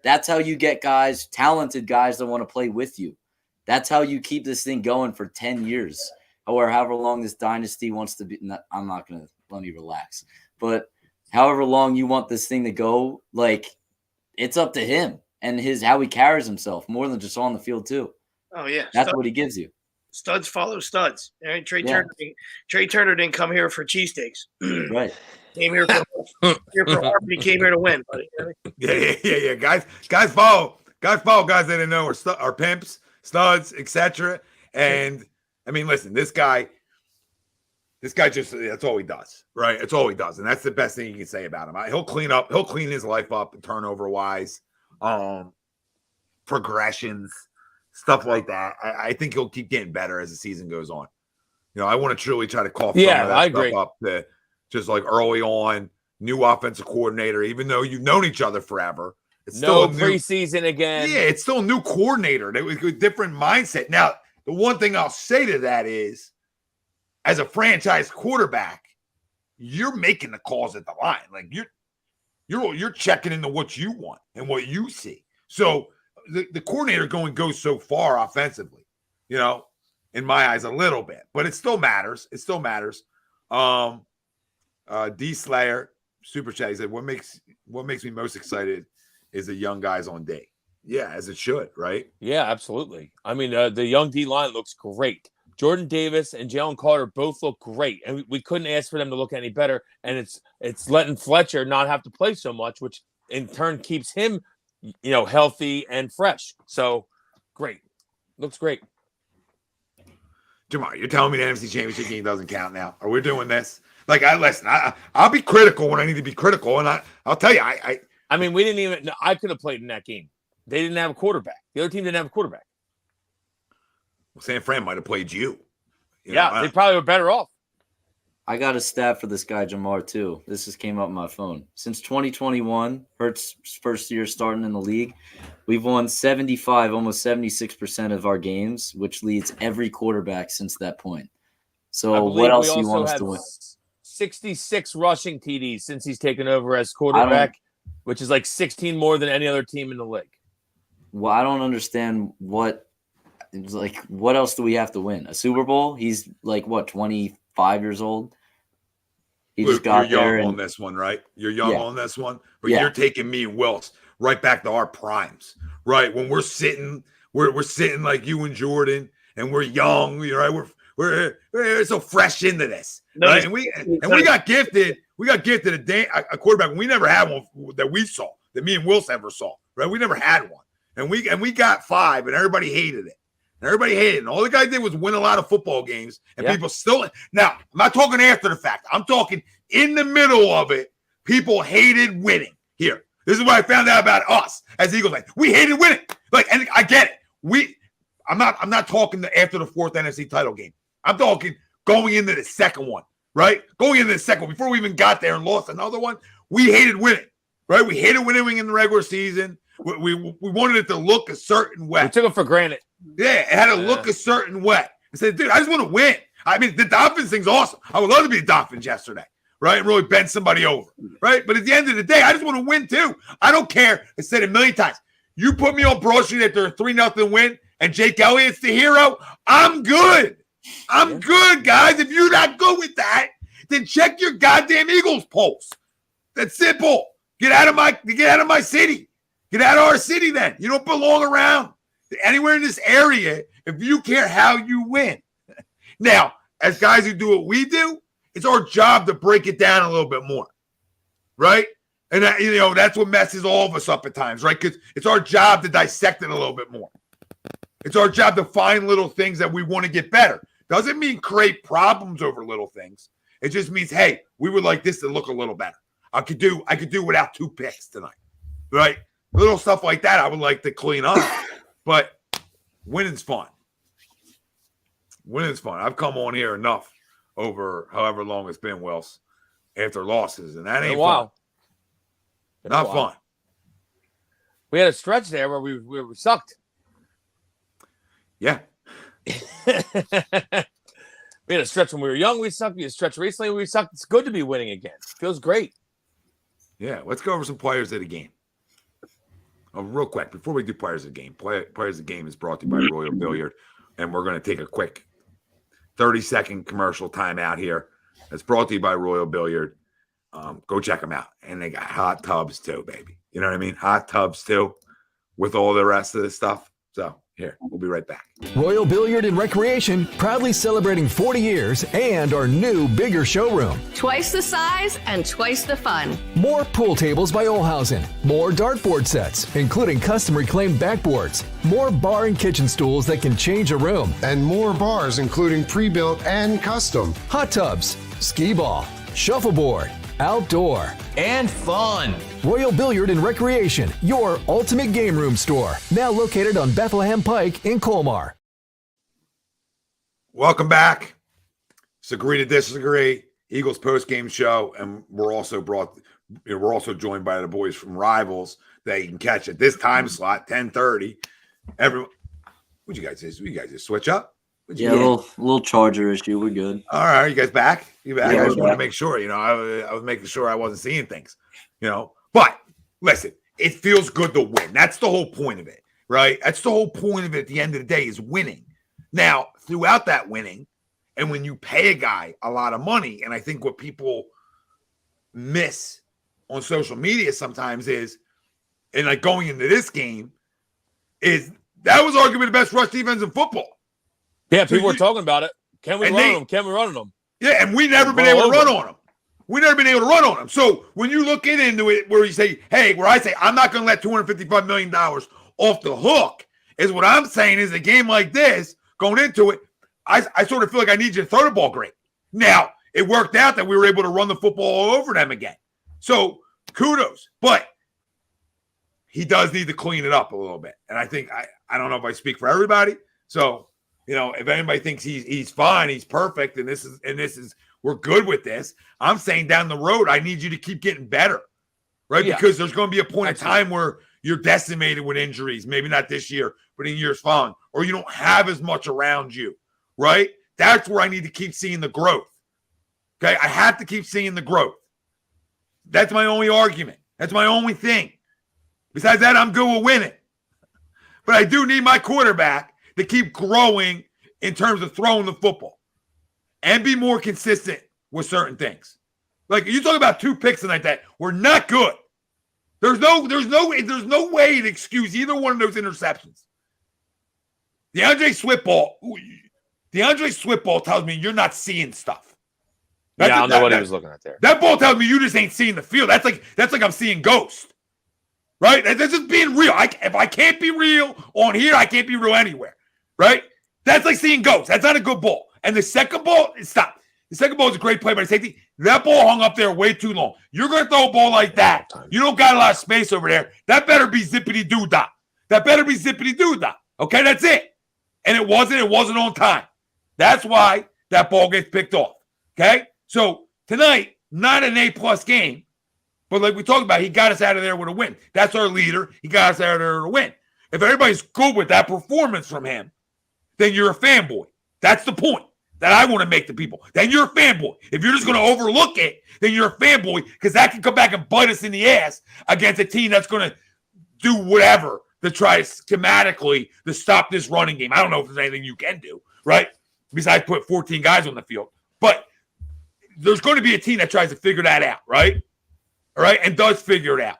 H: That's how you get guys, talented guys that want to play with you. That's how you keep this thing going for 10 years or however long this dynasty wants to be. I'm not going to let me relax. But however long you want this thing to go, like, it's up to him and how he carries himself more than just on the field too.
G: Oh, yeah.
H: That's what he gives you.
G: Studs follow studs. And Trey Turner didn't come here for cheesesteaks.
H: Right.
G: Came here for Harvey. Came here to win, buddy.
A: Yeah. Guys follow guys they didn't know are pimps, studs, etc. And listen, this guy just, that's all he does, right? It's all he does. And that's the best thing you can say about him. He'll clean his life up turnover wise, progressions, stuff like that. I think he'll keep getting better as the season goes on. I want to truly try to cough some of that stuff up to just like early on, new offensive coordinator, even though you've known each other forever. It's
F: still preseason again.
A: Yeah, it's still a new coordinator. It was a different mindset. Now, the one thing I'll say to that is, as a franchise quarterback, you're making the calls at the line. Like you're checking into what you want and what you see. So the coordinator goes so far offensively, in my eyes, a little bit, but it still matters. It still matters. D Slayer super chat. He said, "What makes me most excited is the young guys on D." Yeah, as it should, right?
F: Yeah, absolutely. The young D line looks great. Jordan Davis and Jalen Carter both look great, and we couldn't ask for them to look any better. And it's letting Fletcher not have to play so much, which in turn keeps him, healthy and fresh. So great, looks great.
A: Jamar, you're telling me the NFC Championship game doesn't count now? Are we doing this? Like, I'll be critical when I need to be critical, and I'll tell you,
F: we didn't even. I could have played in that game. they didn't have a quarterback. The other team didn't have a quarterback.
A: Well, San Fran might have played you.
F: They probably were better off.
H: I got a stat for this guy, Jamar, too. This just came up on my phone. Since 2021, Hurts' first year starting in the league, we've won 75, almost 76% of our games, which leads every quarterback since that point. So what else do you want us to win?
F: 66 rushing TDs since he's taken over as quarterback, which is like 16 more than any other team in the league.
H: Well, I don't understand what else do we have to win? A Super Bowl? He's like, what, 25 years old? He
A: Luke,
H: just got
A: you're
H: there.
A: young on this one, right? You're young on this one, but
H: Yeah.
A: you're taking me and Wills right back to our primes, right? When we're sitting like you and Jordan, and we're young, right? We're so fresh into this, right? And we got gifted. We got gifted a quarterback we never had one that we saw, that me and Wills ever saw, right? We never had one, and we got 5, and everybody hated it. And all the guy did was win a lot of football games, and people still. Now, I'm not talking after the fact. I'm talking in the middle of it. People hated winning. Here, this is what I found out about us as Eagles fans. We hated winning. And I get it. I'm not talking after the 4th NFC title game. I'm talking going into the second one, right? Going into the second one before we even got there and lost another one. We hated winning, right? We hated winning in the regular season. We wanted it to look a certain way.
F: We took it for granted.
A: Yeah, it had to look a certain way. I said, dude, I just want to win. I mean, the Dolphins thing's awesome. I would love to be the Dolphins yesterday, right? And really bend somebody over, right? But at the end of the day, I just want to win too. I don't care. I said it a million times. You put me on Broad Street after a 3-0 win and Jake Elliott's the hero, I'm good. I'm good, guys. If you're not good with that, then check your goddamn Eagles pulse. That's simple. Get out of my city. Get out of our city then. You don't belong around anywhere in this area if you care how you win. Now, as guys who do what we do, it's our job to break it down a little bit more, right? And that's what messes all of us up at times, right? Because it's our job to dissect it a little bit more. It's our job to find little things that we want to get better. Doesn't mean create problems over little things. It just means, hey, we would like this to look a little better. I could do without 2 picks tonight, right? Little stuff like that I would like to clean up. But winning's fun. Winning's fun. I've come on here enough over however long it's been, Wells, after losses, and that ain't fun. Not fun.
F: We had a stretch there where we sucked.
A: Yeah.
F: We had a stretch when we were young. We sucked. We had a stretch recently. We sucked. It's good to be winning again. Feels great.
A: Yeah. Let's go over some players of the game. Real quick, before we do players of the game, players of the game is brought to you by Royal Billiard, and we're going to take a quick 30-second commercial timeout here. It's brought to you by Royal Billiard. Go check them out, and they got hot tubs too, baby. You know what I mean? Hot tubs too, with all the rest of the stuff. So here, we'll be right back.
J: Royal Billiard and Recreation, proudly celebrating 40 years and our new, bigger showroom.
K: Twice the size and twice the fun.
J: More pool tables by Olhausen. More dartboard sets, including custom reclaimed backboards. More bar and kitchen stools that can change a room.
L: And more bars, including pre-built and custom.
J: Hot tubs, skee ball, shuffleboard, outdoor,
M: and fun.
J: Royal Billiard and Recreation, your ultimate game room store. Now located on Bethlehem Pike in Colmar.
A: Welcome back. It's Agree to Disagree, Eagles post-game show, and we're also joined by the boys from Rivals that you can catch at this time slot, 10:30. Everyone, what'd you guys do? You guys just switch up?
H: Yeah, a little charger issue. We're good.
A: All right, you guys back? You back?
H: Yeah,
A: I just
H: we're
A: wanted to
H: back.
A: make sure. I was making sure I wasn't seeing things. But listen, it feels good to win. That's the whole point of it, right? That's the whole point of it. At the end of the day, is winning. Now, throughout that winning, and when you pay a guy a lot of money, and I think what people miss on social media sometimes is, and like going into this game, is that was arguably the best rush defense in football.
F: Yeah, people were talking about it. Can we run on them? Can we run on them?
A: Yeah, and we never been able to run on them. We never been able to run on them. So when you look into it, where you say, "Hey," where I say, "I'm not going to let $255 million off the hook," is what I'm saying is a game like this going into it. I sort of feel like I need you to throw the ball great. Now it worked out that we were able to run the football all over them again. So kudos, but he does need to clean it up a little bit. And I think I don't know if I speak for everybody. So, if anybody thinks he's fine, he's perfect, and this is we're good with this. I'm saying down the road, I need you to keep getting better, right? Yeah. Because there's going to be a point in time where you're decimated with injuries. Maybe not this year, but in years following, or you don't have as much around you, right? That's where I need to keep seeing the growth. Okay, I have to keep seeing the growth. That's my only argument. That's my only thing. Besides that, I'm good with winning. But I do need my quarterback to keep growing in terms of throwing the football and be more consistent with certain things. Like you talk about 2 picks tonight that were not good. There's no way to excuse either one of those interceptions. DeAndre Swift ball tells me you're not seeing stuff.
F: I don't know what he was looking at there.
A: That ball tells me you just ain't seeing the field. That's like I'm seeing ghosts. Right? That's just being real. If I can't be real on here, I can't be real anywhere. Right? That's like seeing ghosts. That's not a good ball. And the second ball, stop. The second ball is a great play by the safety. That ball hung up there way too long. You're going to throw a ball like that. You don't got a lot of space over there. That better be zippity-doo-dah. That better be zippity-doo-dah. Okay? That's it. And it wasn't on time. That's why that ball gets picked off. Okay? So tonight, not an A-plus game, but like we talked about, he got us out of there with a win. That's our leader. He got us out of there with a win. If everybody's good with that performance from him, then you're a fanboy. That's the point that I want to make to people. Then you're a fanboy. If you're just going to overlook it, then you're a fanboy because that can come back and bite us in the ass against a team that's going to do whatever to try schematically to stop this running game. I don't know if there's anything you can do, right? Besides put 14 guys on the field. But there's going to be a team that tries to figure that out, right? All right, and does figure it out.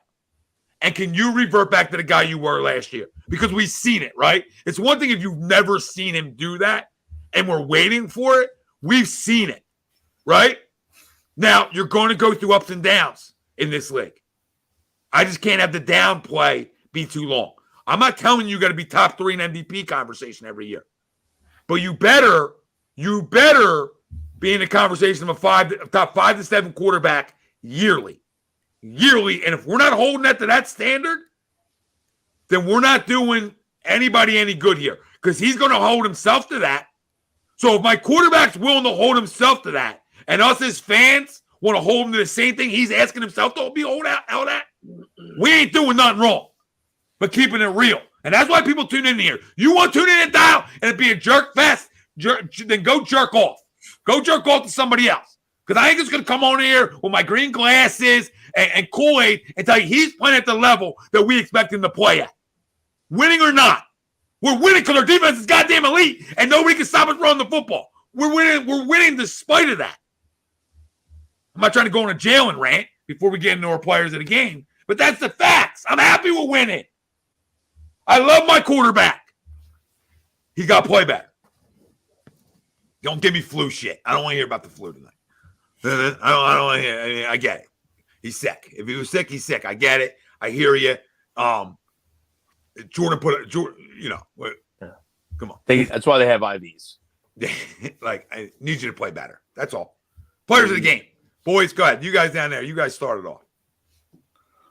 A: And can you revert back to the guy you were last year? Because we've seen it, right? It's one thing if you've never seen him do that and we're waiting for it. We've seen it, right? Now, you're going to go through ups and downs in this league. I just can't have the down play be too long. I'm not telling you got to be top 3 in MVP conversation every year. But you better be in the conversation of a top 5 to 7 quarterback yearly. And if we're not holding that to that standard, then we're not doing anybody any good here because he's going to hold himself to that. So if my quarterback's willing to hold himself to that and us as fans want to hold him to the same thing he's asking himself to be held out at, we ain't doing nothing wrong but keeping it real. And that's why people tune in here. You want to tune in and dial and it be a jerk fest, then go jerk off. Go jerk off to somebody else. Because I ain't just going to come on here with my green glasses and Kool-Aid and tell you he's playing at the level that we expect him to play at. Winning or not. We're winning because our defense is goddamn elite and nobody can stop us running the football. We're winning despite of that. I'm not trying to go on a Jalen rant before we get into our players of the game, but that's the facts. I'm happy with winning. I love my quarterback. He got play better. Don't give me flu shit. I don't want to hear about the flu tonight. I don't want to hear. I mean, I get it. He's sick. If he was sick, he's sick. I get it. I hear you. Jordan come on.
F: That's why they have IVs.
A: Like, I need you to play better. That's all. Players of the game. Boys, go ahead. You guys down there. You guys started off.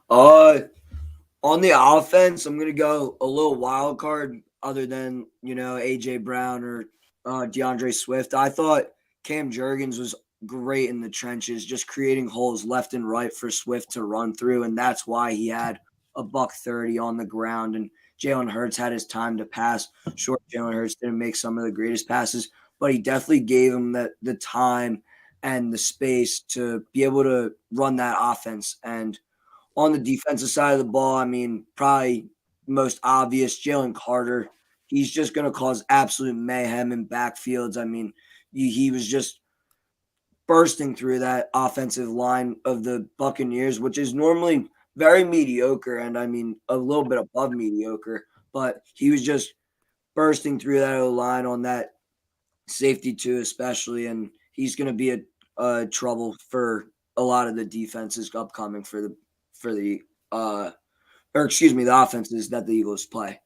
I: On the offense, I'm going to go a little wild card other than, A.J. Brown or DeAndre Swift. I thought Cam Jurgens was great in the trenches, just creating holes left and right for Swift to run through, and that's why he had a $130 on the ground, and Jalen Hurts had his time to pass. Sure, Jalen Hurts didn't make some of the greatest passes, but he definitely gave him the time and the space to be able to run that offense. And on the defensive side of the ball, I mean, probably most obvious, Jalen Carter. He's just going to cause absolute mayhem in backfields. I mean, he was just bursting through that offensive line of the Buccaneers, which is normally very mediocre, and I mean a little bit above mediocre, but he was just bursting through that line on that safety too, especially, and he's going to be a trouble for a lot of the defenses upcoming for the offenses that the Eagles play.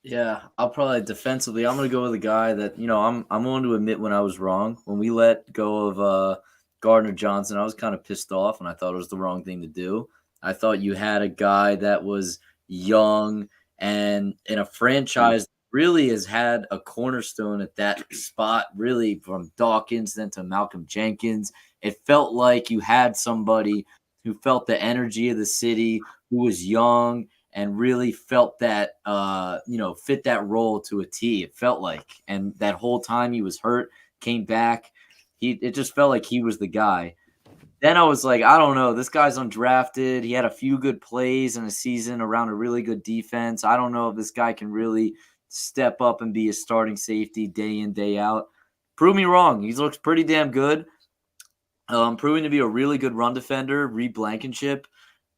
H: Yeah, I'll probably defensively. I'm going to go with a guy that, I'm willing to admit when I was wrong. When we let go of Gardner Johnson, I was kind of pissed off and I thought it was the wrong thing to do. I thought you had a guy that was young and in a franchise really has had a cornerstone at that spot, really from Dawkins then to Malcolm Jenkins. It felt like you had somebody who felt the energy of the city, who was young and really felt that, fit that role to a T. It felt like, and that whole time he was hurt, came back. It just felt like he was the guy. Then I was like, I don't know. This guy's undrafted. He had a few good plays in a season around a really good defense. I don't know if this guy can really step up and be a starting safety day in, day out. Prove me wrong. He looks pretty damn good. Proving to be a really good run defender, Reed Blankenship.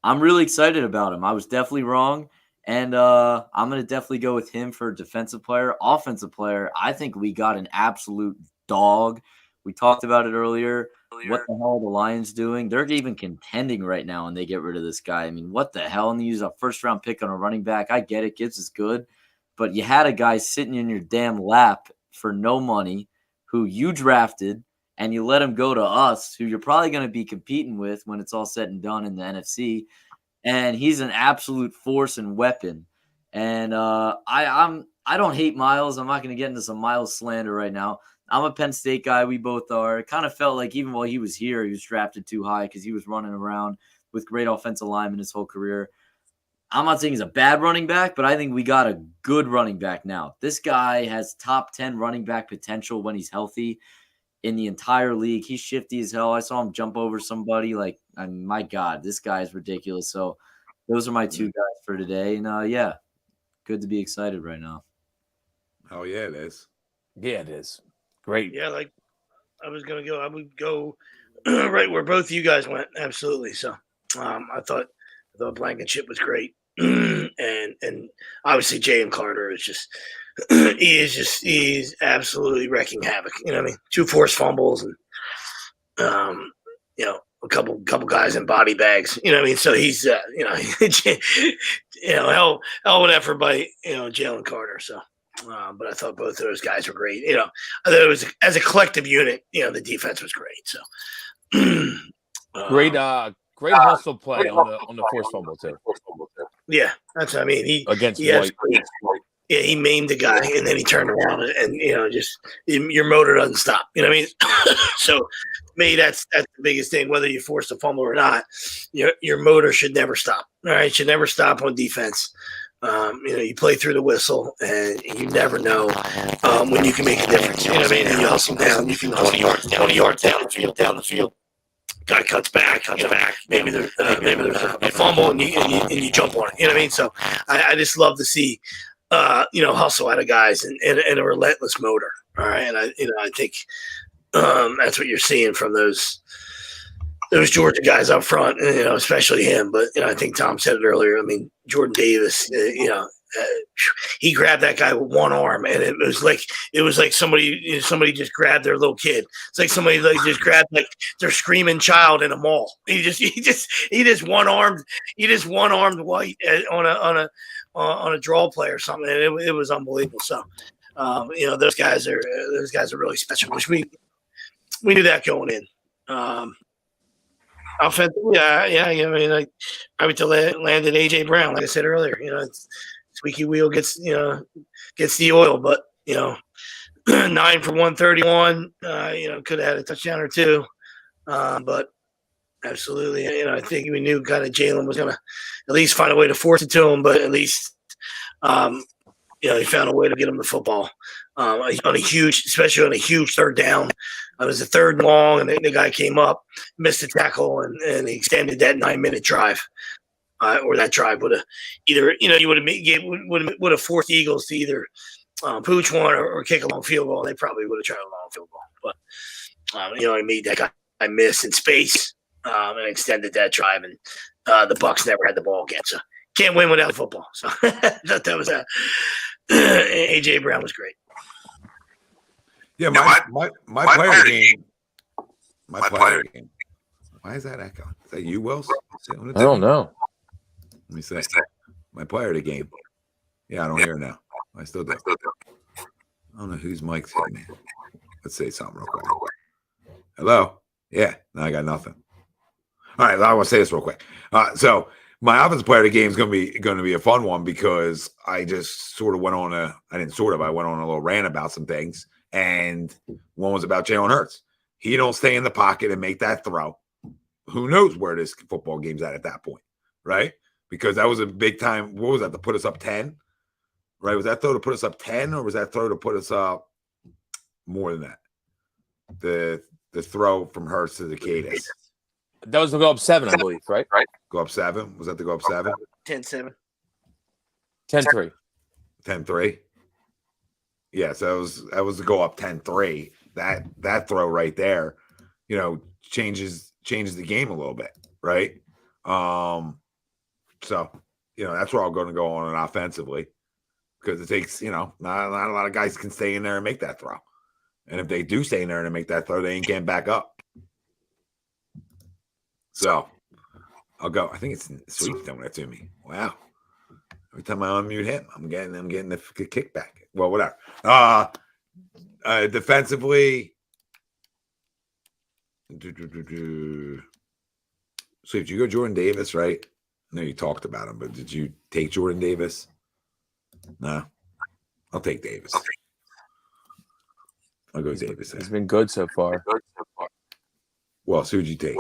H: I'm really excited about him. I was definitely wrong. And I'm going to definitely go with him for defensive player. Offensive player, I think we got an absolute dog. We talked about it earlier. What the hell are the Lions doing? They're even contending right now, and they get rid of this guy. I mean, what the hell? And they use a first-round pick on a running back. I get it. Gibbs is good. But you had a guy sitting in your damn lap for no money who you drafted, and you let him go to us, who you're probably going to be competing with when it's all said and done in the NFC. And he's an absolute force and weapon. And I don't hate Miles. I'm not going to get into some Miles slander right now. I'm a Penn State guy. We both are. It kind of felt like even while he was here, he was drafted too high because he was running around with great offensive linemen his whole career. I'm not saying he's a bad running back, but I think we got a good running back now. This guy has top 10 running back potential when he's healthy in the entire league. He's shifty as hell. I saw him jump over somebody. My God, this guy is ridiculous. So those are my two guys for today. And, good to be excited right now.
A: Oh, yeah, it is.
F: Yeah, it is. Great.
G: Yeah, I would go right where both of you guys went. Absolutely. So I thought Blankenship was great. and obviously Jalen Carter is just he's absolutely wrecking havoc. You know what I mean? 2 forced fumbles and a couple guys in body bags. You know what I mean? So he's hell of an effort by Jalen Carter. So but I thought both of those guys were great. I thought it was as a collective unit, the defense was great. So
F: great hustle play on the forced fumble too.
G: Yeah, that's what I mean. He
F: White.
G: Yeah, he maimed the guy and then he turned around and just your motor doesn't stop. You know what I mean? So to me, that's the biggest thing. Whether you force a fumble or not, your motor should never stop. All right, should never stop on defense. You play through the whistle, and you never know when you can make a difference. You know what I mean? And you hustle down. You can 20 yards down the field. Guy cuts back. Maybe there's a fumble, and you jump on it. You know what I mean? So I just love to see hustle out of guys and a relentless motor. All right, and I think that's what you're seeing from those Georgia guys up front, especially him. But I think Tom said it earlier. I mean, Jordan Davis, he grabbed that guy with one arm, and it was like somebody just grabbed their little kid. It's like somebody just grabbed their screaming child in a mall. He just one armed White on a draw play or something, and it was unbelievable. So those guys are really special, which we knew that going in. Offensively, I mean, I would landed AJ Brown, like I said earlier. Squeaky wheel gets the oil, but 9 for 131. Could have had a touchdown or two, but absolutely, I think we knew kind of Jalen was gonna at least find a way to force it to him, but at least he found a way to get him the football especially on a huge third down. It was a 3rd and long, and the guy came up, missed the tackle, and he extended that 9-minute drive. Or that drive would have either, you would have forced the Eagles to either pooch one or kick a long field goal. And they probably would have tried a long field goal, but I made that guy miss in space and extended that drive, and the Bucs never had the ball again. So can't win without football. So I thought that was AJ Brown was great.
A: Yeah, my player game. My player game. Why is that echo? Is that you, Wills?
F: I don't know.
A: Let me say. My player of the game. Yeah, I don't hear it now. I still do. I don't know whose mic's hitting me. Let's say something real quick. Hello? Yeah, no, I got nothing. All right, I want to say this real quick. So my offensive player of the game is going to be a fun one because I just sort of went on I went on a little rant about some things, and one was about Jalen Hurts. He don't stay in the pocket and make that throw. Who knows where this football game's at that point, right? Because that was a big time. What was that to put us up 10? Right? Was that throw to put us up 10, or was that throw to put us up more than that? The throw from Hurts to the Cadis.
F: That was to go up 7, I believe, right?
A: Go up 7? Was that to go up 7?
G: 10-7.
F: 10-3.
A: 10-3. Yeah, so that was to go up 10-3. That throw right there, changes the game a little bit, right? So, that's where I'm going to go on offensively because it takes, not a lot of guys can stay in there and make that throw. And if they do stay in there and make that throw, they ain't getting back up. So I'll go. I think it's Sweet doing that to me. Wow. Every time I unmute him, I'm getting the kickback. Well, whatever. Defensively, so did you go Jordan Davis, right? I know you talked about him, but did you take Jordan Davis? No. I'll take Davis. I'll go Davis.
F: He's been good so far.
A: Well, so who'd you take?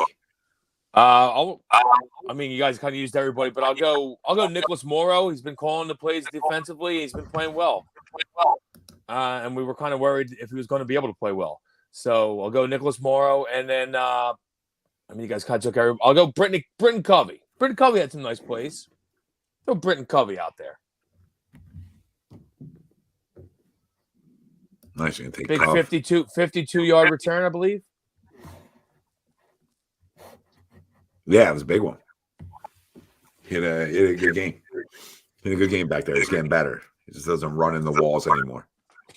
F: You guys kind of used everybody, but I'll go Nicholas Morrow. He's been calling the plays defensively. He's been playing well. And we were kind of worried if he was going to be able to play well. So I'll go Nicholas Morrow, and then you guys kind of took everybody. I'll go Britton Covey. Britton Covey had some nice plays. Throw Britton Covey out there.
A: Nice. You're gonna take
F: big 52-yard return, I believe.
A: Yeah, it was a big one. Hit a good game. Hit a good game back there. He's getting better. He just doesn't run in the walls anymore.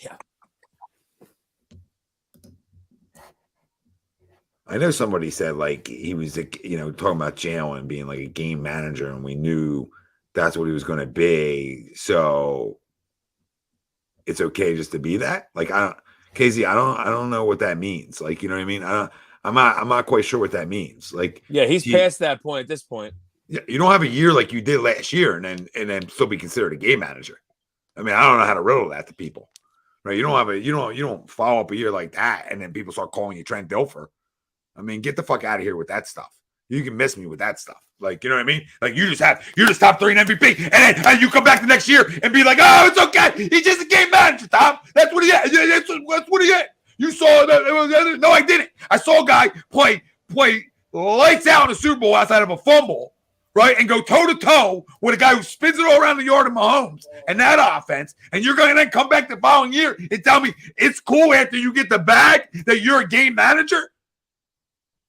F: Yeah.
A: I know somebody said he was talking about Jalen being like a game manager, and we knew that's what he was going to be. So it's okay just to be that. Casey, I don't know what that means. You know what I mean? I'm not quite sure what that means.
F: He's past that point at this point.
A: Yeah, you don't have a year like you did last year, and then still be considered a game manager. I mean, I don't know how to riddle that to people, right? You don't follow up a year like that, and then people start calling you Trent Dilfer. I mean, get the fuck out of here with that stuff. You can miss me with that stuff. You know what I mean? You're just top 3 in MVP, and then you come back the next year and be like, oh, it's okay. He's just a game manager, Tom. That's what he is. That's what he is. You saw that? No, I didn't. I saw a guy play lights out in the Super Bowl outside of a fumble, right, and go toe-to-toe with a guy who spins it all around the yard of Mahomes and that offense, and you're going to then come back the following year and tell me it's cool after you get the bag that you're a game manager?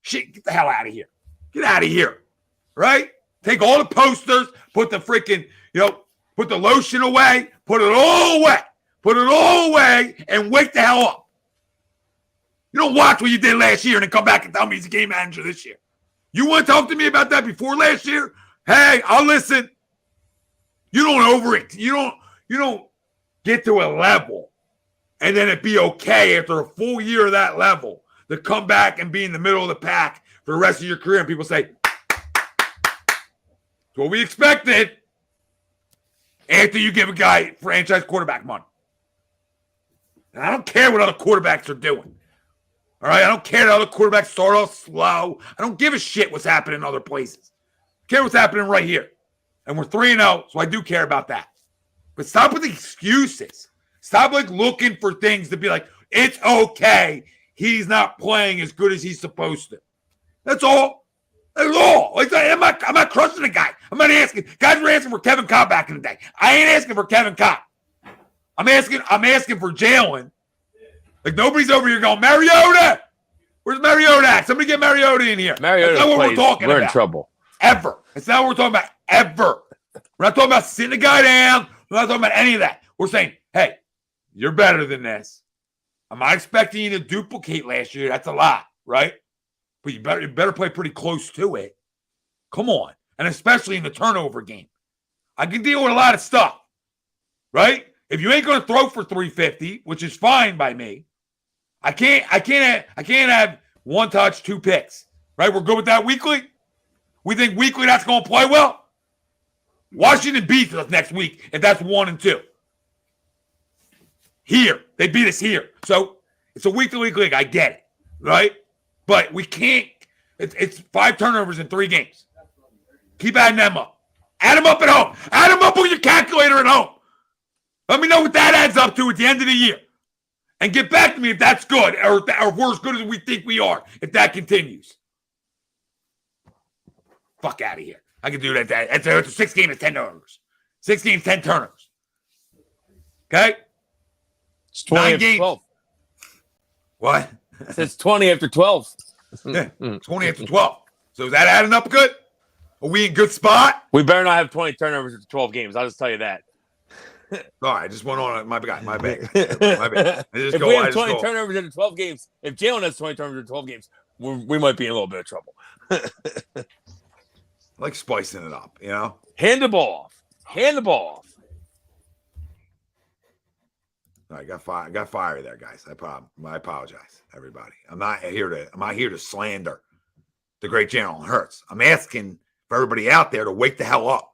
A: Shit, get the hell out of here. Get out of here, right? Take all the posters, put the freaking, put the lotion away, put it all away, and wake the hell up. You don't watch what you did last year and then come back and tell me he's a game manager this year. You want to talk to me about that before last year? Hey, I'll listen. You don't over it. You don't get to a level and then it be okay after a full year of that level to come back and be in the middle of the pack for the rest of your career. And people say, it's what we expected after you give a guy franchise quarterback money. And I don't care what other quarterbacks are doing. All right, I don't care that other quarterbacks start off slow. I don't give a shit what's happening in other places. I care what's happening right here. And we're 3-0, so I do care about that. But stop with the excuses. Stop looking for things to be like, it's okay. He's not playing as good as he's supposed to. That's all. That's all. I'm not crushing the guy. I'm not asking. Guys were asking for Kevin Cobb back in the day. I ain't asking for Kevin Cobb. I'm asking for Jalen. Nobody's over here going, Mariota. Where's Mariota at? Somebody get Mariota in here.
F: Mariota
A: That's not what we're talking about.
F: We're in trouble.
A: Ever. It's not what we're talking about. Ever. We're not talking about sitting a guy down. We're not talking about any of that. We're saying, hey, you're better than this. I'm not expecting you to duplicate last year. That's a lot, right? But you better play pretty close to it. Come on. And especially in the turnover game. I can deal with a lot of stuff, right? If you ain't going to throw for 350, which is fine by me, I can't have 1 touch, 2 picks, right? We're good with that weekly. We think weekly that's going to play well. Washington beats us next week if that's 1-2. Here. They beat us here. So it's a week-to-week league. I get it, right? But we can't. It's 5 turnovers in 3 games. Keep adding them up. Add them up at home. Add them up with your calculator at home. Let me know what that adds up to at the end of the year. And get back to me if that's good or if we're as good as we think we are, if that continues. Fuck out of here. I can do that. It's a 6 games, 10 turnovers. 6 games, 10 turnovers. Okay?
F: It's 20
A: 9
F: after
A: games.
F: 12.
A: What?
F: It's 20 after 12.
A: Yeah, 20 after 12. So is that adding up good? Are we in good spot?
F: We better not have 20 turnovers after 12 games. I'll just tell you that.
A: All right, I just went on. My bad. My bad.
F: If we have 20 turnovers after 12 games, if Jalen has 20 turnovers after 12 games, we might be in a little bit of trouble.
A: I like spicing it up, you know?
F: Hand the ball off. Hand the ball off.
A: All right, got fire there, guys. I apologize, everybody. I'm not here to slander the great Jalen Hurts. I'm asking for everybody out there to wake the hell up.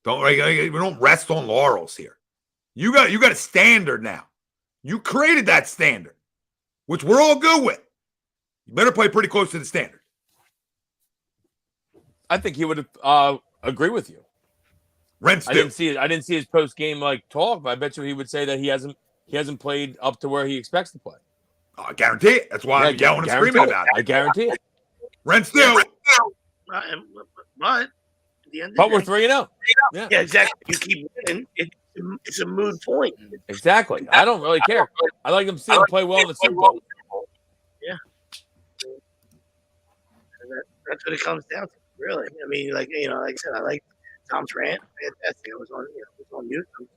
A: We don't rest on laurels here. You got a standard now. You created that standard, which we're all good with. You better play pretty close to the standard.
F: I think he would agree with you.
A: Rents
F: I didn't see his post game talk, but I bet you he would say that he hasn't played up to where he expects to play.
A: Oh, I guarantee it. That's why I'm yelling and screaming about it.
F: I guarantee it.
A: Rents do.
G: But at the end of
F: But
G: the
F: we're
G: day,
F: 3-0.
G: Yeah, exactly. You keep winning. It's a moot point.
F: Exactly. I don't really care. I like him to see him play well in the Super Bowl.
G: Yeah. That's what it comes down to, really. I mean, like I said, I like Tom's rant. Fantastic. I was on mute. I'm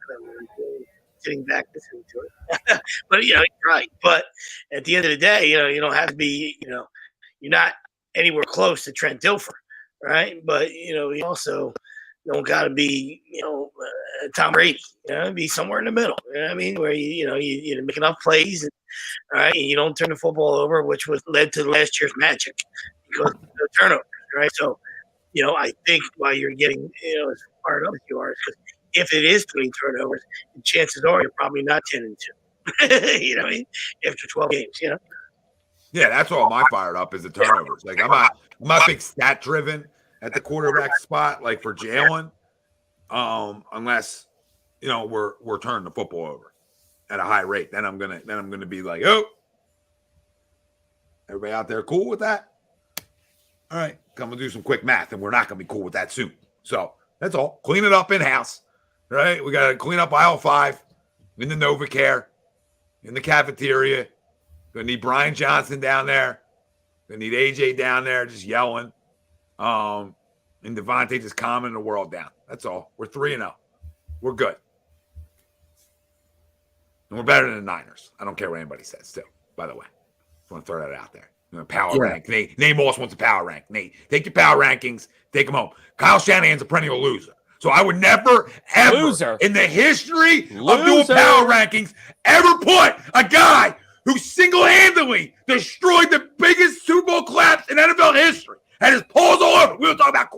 G: sitting back listening to it. But he's right. But at the end of the day, you don't have to be, you're not anywhere close to Trent Dilfer, right? But you also don't got to be, Tom Brady. Be somewhere in the middle. You know what I mean? Where you make enough plays, and, all right, and you don't turn the football over, which led to last year's magic because of the turnovers, right? So, I think why you're getting as fired up as you are is because if it is 20 turnovers, the chances are you're probably not 10-2. You know what I mean? After 12 games,
A: Yeah, that's all my fired up is the turnovers. Like I'm not big stat driven at the quarterback spot, like for Jalen, unless we're turning the football over at a high rate. Then I'm gonna be like, oh, everybody out there cool with that? All right, I'm gonna do some quick math, and we're not gonna be cool with that soon. So that's all. Clean it up in house, right? We gotta clean up aisle 5 in the NovaCare, in the cafeteria. Gonna need Brian Johnson down there. Gonna need AJ down there just yelling. And DeVonta just calming the world down. That's all. We're 3-0. We're good. And we're better than the Niners. I don't care what anybody says, too, by the way. Just want to throw that out there. Power rank. Nate Moss wants a power rank. Nate, take your power rankings. Take them home. Kyle Shanahan's a perennial loser. So I would never, ever, in the history of doing power rankings, ever put a guy who single-handedly destroyed the biggest Super Bowl collapse in NFL history. Had his paws all over. We were talking about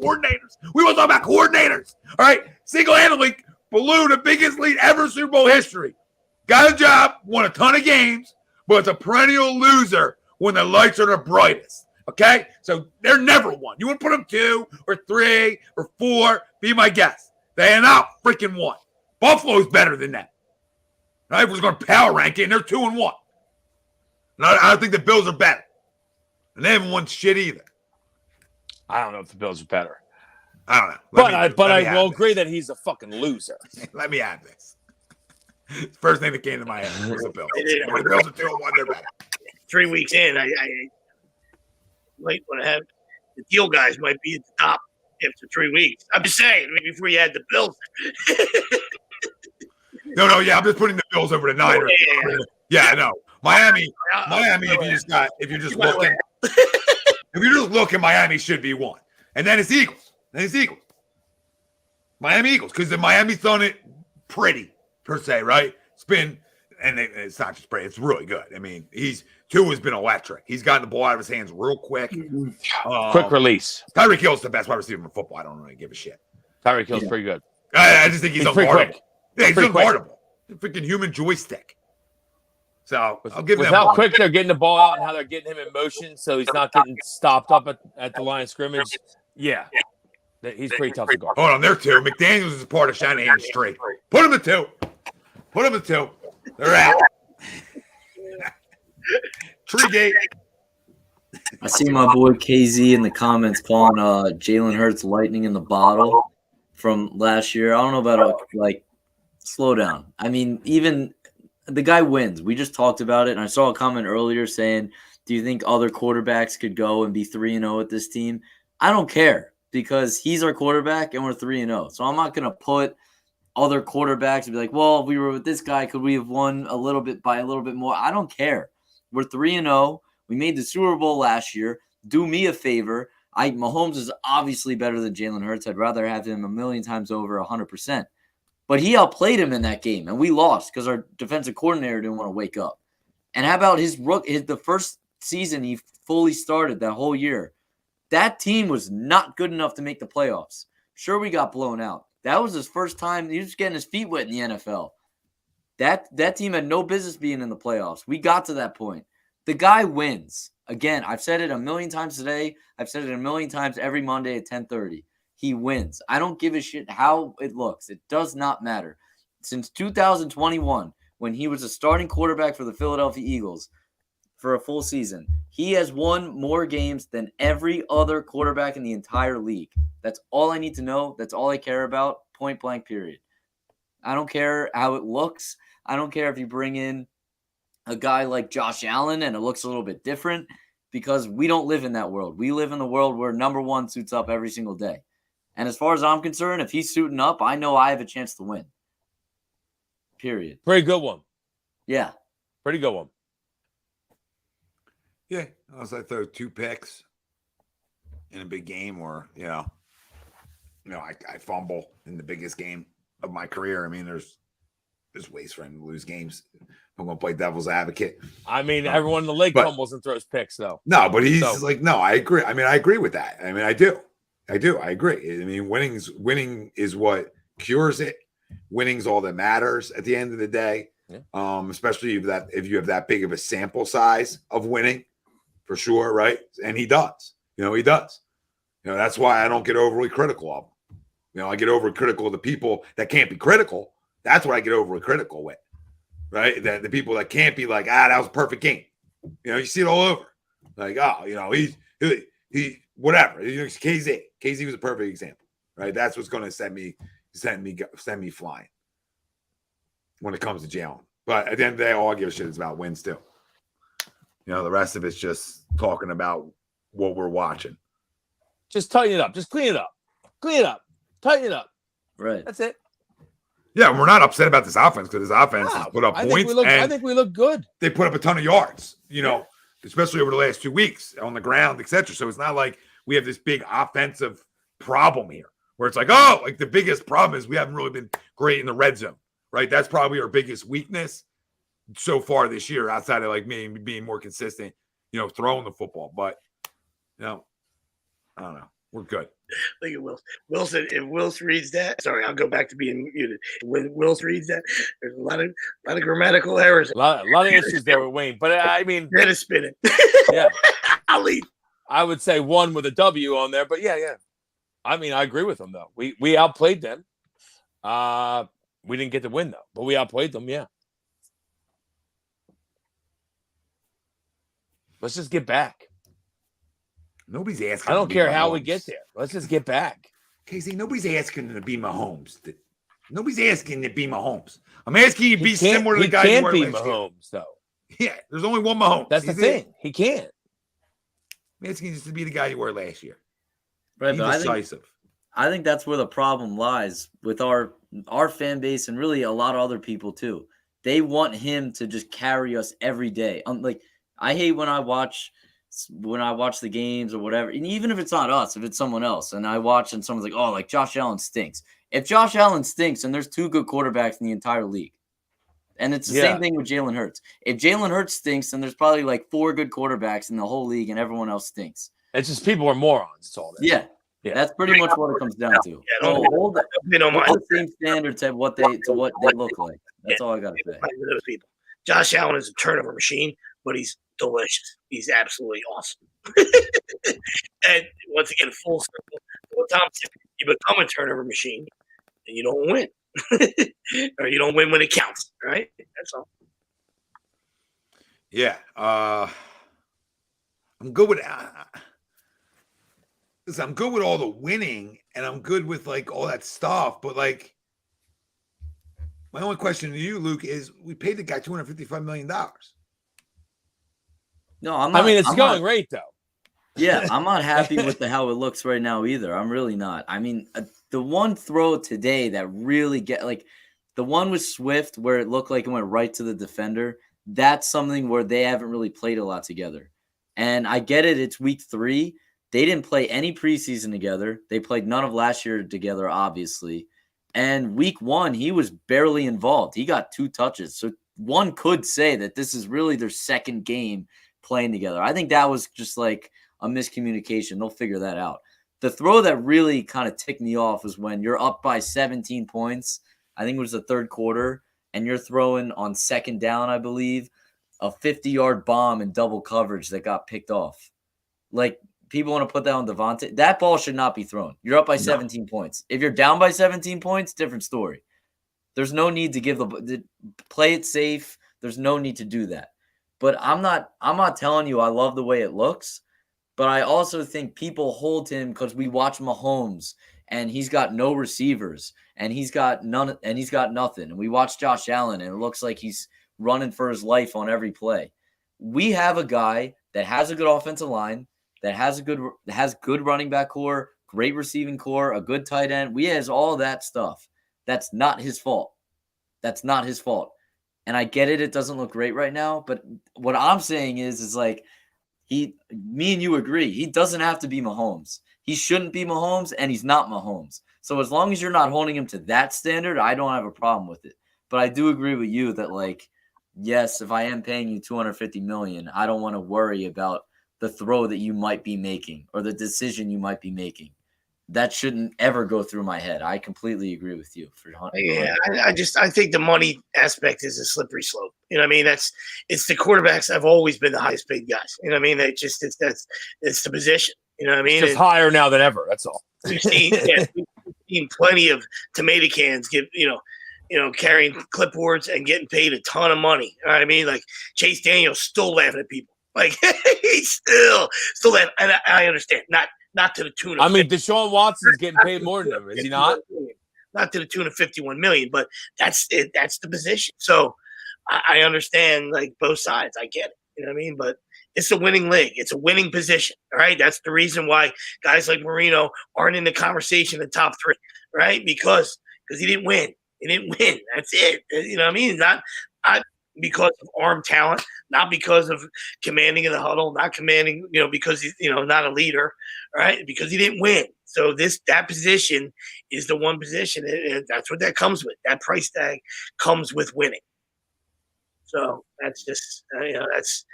A: coordinators. All right? Single-handedly blew the biggest lead ever in Super Bowl history. Got a job, won a ton of games, but it's a perennial loser when the lights are the brightest. Okay? So they're never one. You want to put them 2 or 3 or 4, be my guest. They are not freaking 1. Buffalo's better than that. All right? We're going to power rank it, and they're 2-1. And I don't think the Bills are better. And they haven't won shit either.
F: I don't know if the Bills are better.
A: I don't know.
F: But I will agree that he's a fucking loser.
A: Let me add this. First thing that came to my head was the Bills. The Bills are 2-1, they're better.
G: 3 weeks in, I might want to have the deal guys might be at the top after 3 weeks. I'm just saying, before you had the Bills.
A: No, I'm just putting the Bills over the Niners. Yeah, I know. Miami, if you're just looking, Miami should be 1. And then it's Eagles. Miami Eagles, because the Miami's done it pretty, per se, right? It's been and it's not just Brady. It's really good. I mean, Tua has been electric. He's gotten the ball out of his hands real quick.
F: Quick release.
A: Tyreek Hill's the best wide receiver in football. I don't really give a shit.
F: Tyreek Hill's pretty good.
A: I just think he's
F: pretty
A: unguardable.
F: quick.
A: Yeah, he's
F: Pretty
A: unguardable. Freaking human joystick. So I'll give
F: With
A: them
F: how
A: one.
F: quick they're getting the ball out and how they're getting him in motion, so he's not getting stopped up at the line of scrimmage. Yeah, he's pretty tough to guard.
A: Hold on, there too. McDaniels is part of Shanahan's streak. Put him at 2. Put him at 2. They're out. Treegate.
H: I see my boy KZ in the comments calling Jalen Hurts lightning in the bottle from last year. I don't know about slow down. I mean, even the guy wins. We just talked about it, and I saw a comment earlier saying, do you think other quarterbacks could go and be 3-0 at this team? I don't care because he's our quarterback and we're 3-0. So I'm not going to put other quarterbacks and be like, well, if we were with this guy, could we have won a little bit more? I don't care. We're 3-0. We made the Super Bowl last year. Do me a favor. Mahomes is obviously better than Jalen Hurts. I'd rather have him a million times over 100%. But he outplayed him in that game, and we lost because our defensive coordinator didn't want to wake up. And how about the first season he fully started that whole year? That team was not good enough to make the playoffs. Sure, we got blown out. That was his first time. He was getting his feet wet in the NFL. That team had no business being in the playoffs. We got to that point. The guy wins. Again, I've said it a million times today. I've said it a million times every Monday at 10:30. He wins. I don't give a shit how it looks. It does not matter. Since 2021, when he was a starting quarterback for the Philadelphia Eagles for a full season, he has won more games than every other quarterback in the entire league. That's all I need to know. That's all I care about, point blank, period. I don't care how it looks. I don't care if you bring in a guy like Josh Allen and it looks a little bit different because we don't live in that world. We live in the world where number one suits up every single day. And as far as I'm concerned, if he's suiting up, I know I have a chance to win. Period.
F: Pretty good one.
H: Yeah.
F: Pretty good one.
A: Yeah. Unless I throw 2 picks in a big game or, I fumble in the biggest game of my career. I mean, there's ways for him to lose games. I'm going to play devil's advocate.
F: I mean, everyone in the league fumbles and throws picks, though.
A: No, but he's no, I agree. I mean, I agree with that. I mean, I do. I agree. I mean, winning is what cures it. Winning's all that matters at the end of the day. Yeah. Especially if you have that big of a sample size of winning, for sure, right? And he does. He does. That's why I don't get overly critical of him. I get overly critical of the people that can't be critical. That's what I get overly critical with, right? That the people that can't be like, that was a perfect game. You see it all over. Like, he whatever. KZ was a perfect example, right? That's what's going to send me flying when it comes to Jalen. But at the end of the day, all I give a shit is about wins too. The rest of it's just talking about what we're watching.
F: Just tighten it up. Just clean it up. Clean it up. Tighten it up.
H: Right.
F: That's it.
A: Yeah, we're not upset about this offense because this offense has put up points.
F: I think we look good.
A: They put up a ton of yards, especially over the last 2 weeks on the ground, etc. So it's not like we have this big offensive problem here where it's like, the biggest problem is we haven't really been great in the red zone, right? That's probably our biggest weakness so far this year outside of maybe being more consistent, throwing the football. But, I don't know. We're good.
G: Look at Wilson. If Wilson reads that, sorry, I'll go back to being muted. When Wilson reads that, there's a lot of grammatical errors.
F: A lot of issues there with Wayne. But I mean,
G: that is spinning.
F: Yeah,
G: I'll leave.
F: I would say one with a W on there, but yeah. I mean, I agree with them though. We outplayed them. We didn't get the win though, but we outplayed them. Yeah. Let's just get back.
A: Nobody's asking.
F: I don't care how we get there. Let's just get back.
A: Casey, nobody's asking to be Mahomes. Nobody's asking to be Mahomes. I'm asking you to be similar to the guy you were last year. He can't be Mahomes, though. Yeah, there's only one Mahomes.
F: That's the thing. He can't.
A: I'm asking you just to be the guy you were last year.
H: Right,
A: be
H: but
A: decisive.
H: I think that's where the problem lies with our fan base and really a lot of other people too. They want him to just carry us every day. I hate when I watch the games or whatever, and even if it's not us, if it's someone else, and I watch and someone's like, Josh Allen stinks. If Josh Allen stinks, and there's 2 good quarterbacks in the entire league, And it's the same thing with Jalen Hurts. If Jalen Hurts stinks, then there's probably like 4 good quarterbacks in the whole league, and everyone else stinks.
F: It's just people are morons. It's all that.
H: Yeah. That's pretty much what it comes down to. So hold the same standard to what they look like. That's all I gotta say.
G: Those people. Josh Allen is a turnover machine, but he's delicious. He's absolutely awesome. And once again, full circle. What Tom said, you become a turnover machine, and you don't win, or you don't win when it counts. Right? That's all.
A: Yeah, I'm good with. Listen, I'm good with all the winning, and I'm good with like all that stuff. But like, my only question to you, Luke, is: we paid the guy $255 million.
H: No, I'm not.
F: I mean, it's going great though.
H: Yeah, I'm not happy with how it looks right now either. I'm really not. I mean, the one throw today that really the one with Swift where it looked like it went right to the defender. That's something where they haven't really played a lot together. And I get it. It's week 3. They didn't play any preseason together. They played none of last year together, obviously. And week 1, he was barely involved. He got 2 touches. So one could say that this is really their second game playing together. I think that was just like a miscommunication. They'll figure that out. The throw that really kind of ticked me off was when you're up by 17 points. I think it was the third quarter, and you're throwing on second down, I believe, a 50-yard bomb in double coverage that got picked off. Like, people want to put that on DeVonta. That ball should not be thrown. You're up by 17 points. If you're down by 17 points, different story. There's no need to give play it safe. There's no need to do that. But I'm not telling you I love the way it looks, but I also think people hold him because we watch Mahomes and he's got no receivers and he's got none and he's got nothing. And we watch Josh Allen and it looks like he's running for his life on every play. We have a guy that has a good offensive line, that has good running back core, great receiving core, a good tight end. We has all that stuff. That's not his fault. That's not his fault. And I get it. It doesn't look great right now. But what I'm saying is like me and you agree. He doesn't have to be Mahomes. He shouldn't be Mahomes, and he's not Mahomes. So as long as you're not holding him to that standard, I don't have a problem with it. But I do agree with you that, like, yes, if I am paying you $250 million, I don't want to worry about the throw that you might be making or the decision you might be making. That shouldn't ever go through my head. I completely agree with you.
G: Yeah, I think the money aspect is a slippery slope. You know what I mean? It's the quarterbacks have always been the highest paid guys. You know what I mean? It's the position. You know what I mean?
F: It's just higher now than ever. That's all.
G: We've seen plenty of tomato cans carrying clipboards and getting paid a ton of money. You know what I mean? Like Chase Daniel's still laughing at people. Like he's still laughing. And I understand. Not to the tune of.
F: I mean, Deshaun Watson's getting paid more than him, is he not?
G: Not to the tune of $51 million, but that's it. That's the position. So I understand like both sides. I get it. You know what I mean? But it's a winning league. It's a winning position. All right. That's the reason why guys like Marino aren't in the conversation in the top 3, right? Because he didn't win. He didn't win. That's it. You know what I mean? Not because of arm talent, not because of commanding in the huddle, not commanding, because he's, not a leader, right? Because he didn't win. So that position is the one position, and that's what that comes with. That price tag comes with winning. So that's just, that's,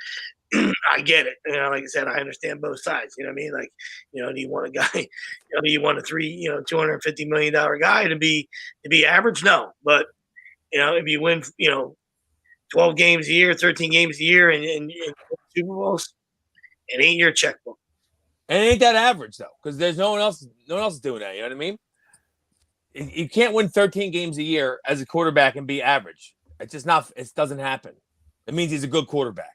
G: I get it. Like I said, I understand both sides. You know what I mean? Like, do you want a guy, do you want a $250 million guy to be average? No. But, if you win, 12 games a year, 13 games a year, and Super Bowls, it ain't your checkbook.
F: And it ain't that average though, because there's no one else is doing that. You know what I mean? You can't win 13 games a year as a quarterback and be average. It's just not. It doesn't happen. It means he's a good quarterback.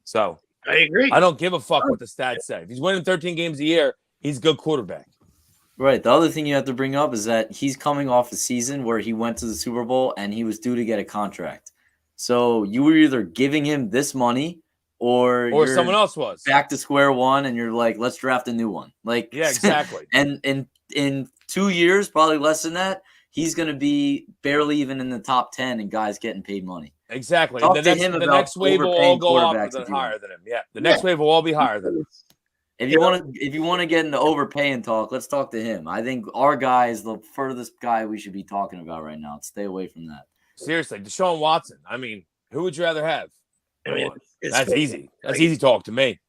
F: So
G: I agree.
F: I don't give a fuck what the stats say. If he's winning 13 games a year, he's a good quarterback.
H: Right. The other thing you have to bring up is that he's coming off a season where he went to the Super Bowl and he was due to get a contract. So you were either giving him this money or
F: someone else was
H: back to square one and you're like, let's draft a new one. Like,
F: yeah, exactly.
H: And in 2 years, probably less than that, he's going to be barely even in the top 10 and guys getting paid money.
F: Exactly. The next wave will all go up higher than him. Yeah. The next wave will all be higher than him.
H: If you want to get into overpaying talk, let's talk to him. I think our guy is the furthest guy we should be talking about right now. Stay away from that.
F: Seriously, Deshaun Watson. I mean, who would you rather have?
G: I mean,
F: That's easy. That's easy talk to me.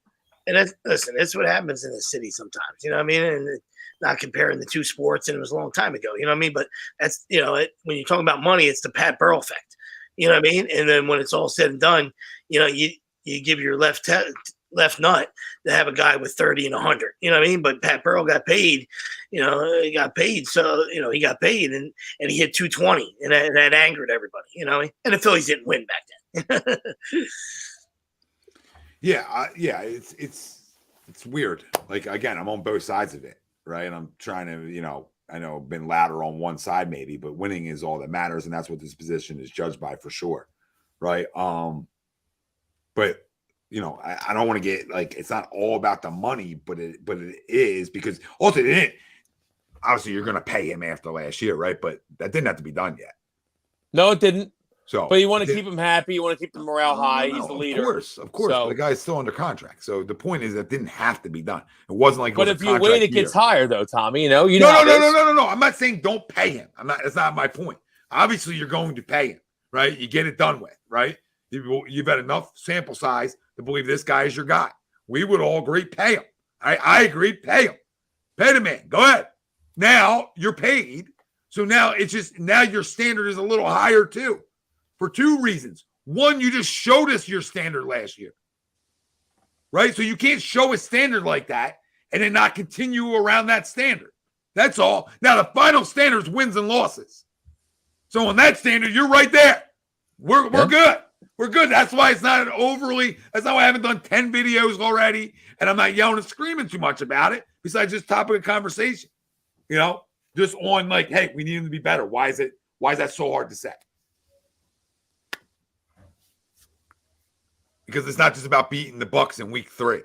G: And that's what happens in the city sometimes. You know what I mean? And not comparing the two sports, and it was a long time ago. You know what I mean? But that's when you're talking about money, it's the Pat Burrell effect. You know what I mean? And then when it's all said and done, you give your left nut to have a guy with 30 and 100. You know what I mean? But Pat Burrell got paid. He got paid. So he got paid, and he hit 220, and that angered everybody. You know, and the Phillies didn't win back then.
A: Yeah, it's weird. Like, again, I'm on both sides of it, right? And I'm trying to, I know I've been louder on one side maybe, but winning is all that matters, and that's what this position is judged by for sure, right? But I don't want to get like, it's not all about the money, but it is, because also obviously you're going to pay him after last year, right? But that didn't have to be done yet.
F: No, it didn't.
A: So,
F: but you want to keep him happy. You want to keep the morale high. He's the leader.
A: Of course.
F: So,
A: but the guy's still under contract. So the point is that didn't have to be done. It wasn't like.
F: But if you wait, it gets higher, though, Tommy. No.
A: I'm not saying don't pay him. That's not my point. Obviously, you're going to pay him, right? You get it done with, right? You've had enough sample size to believe this guy is your guy. We would all agree, pay him. I agree, pay him. Pay the man. Go ahead. Now you're paid. So now now your standard is a little higher too. For two reasons. One, you just showed us your standard last year, right? So you can't show a standard like that and then not continue around that standard. That's all. Now, the final standard is wins and losses. So on that standard, you're right there. We're good. We're good. That's why it's not that's why I haven't done 10 videos already, and I'm not yelling and screaming too much about it, besides just topic of conversation. Just on like, hey, we need him to be better. Why is that so hard to say? Because it's not just about beating the Bucs in week 3.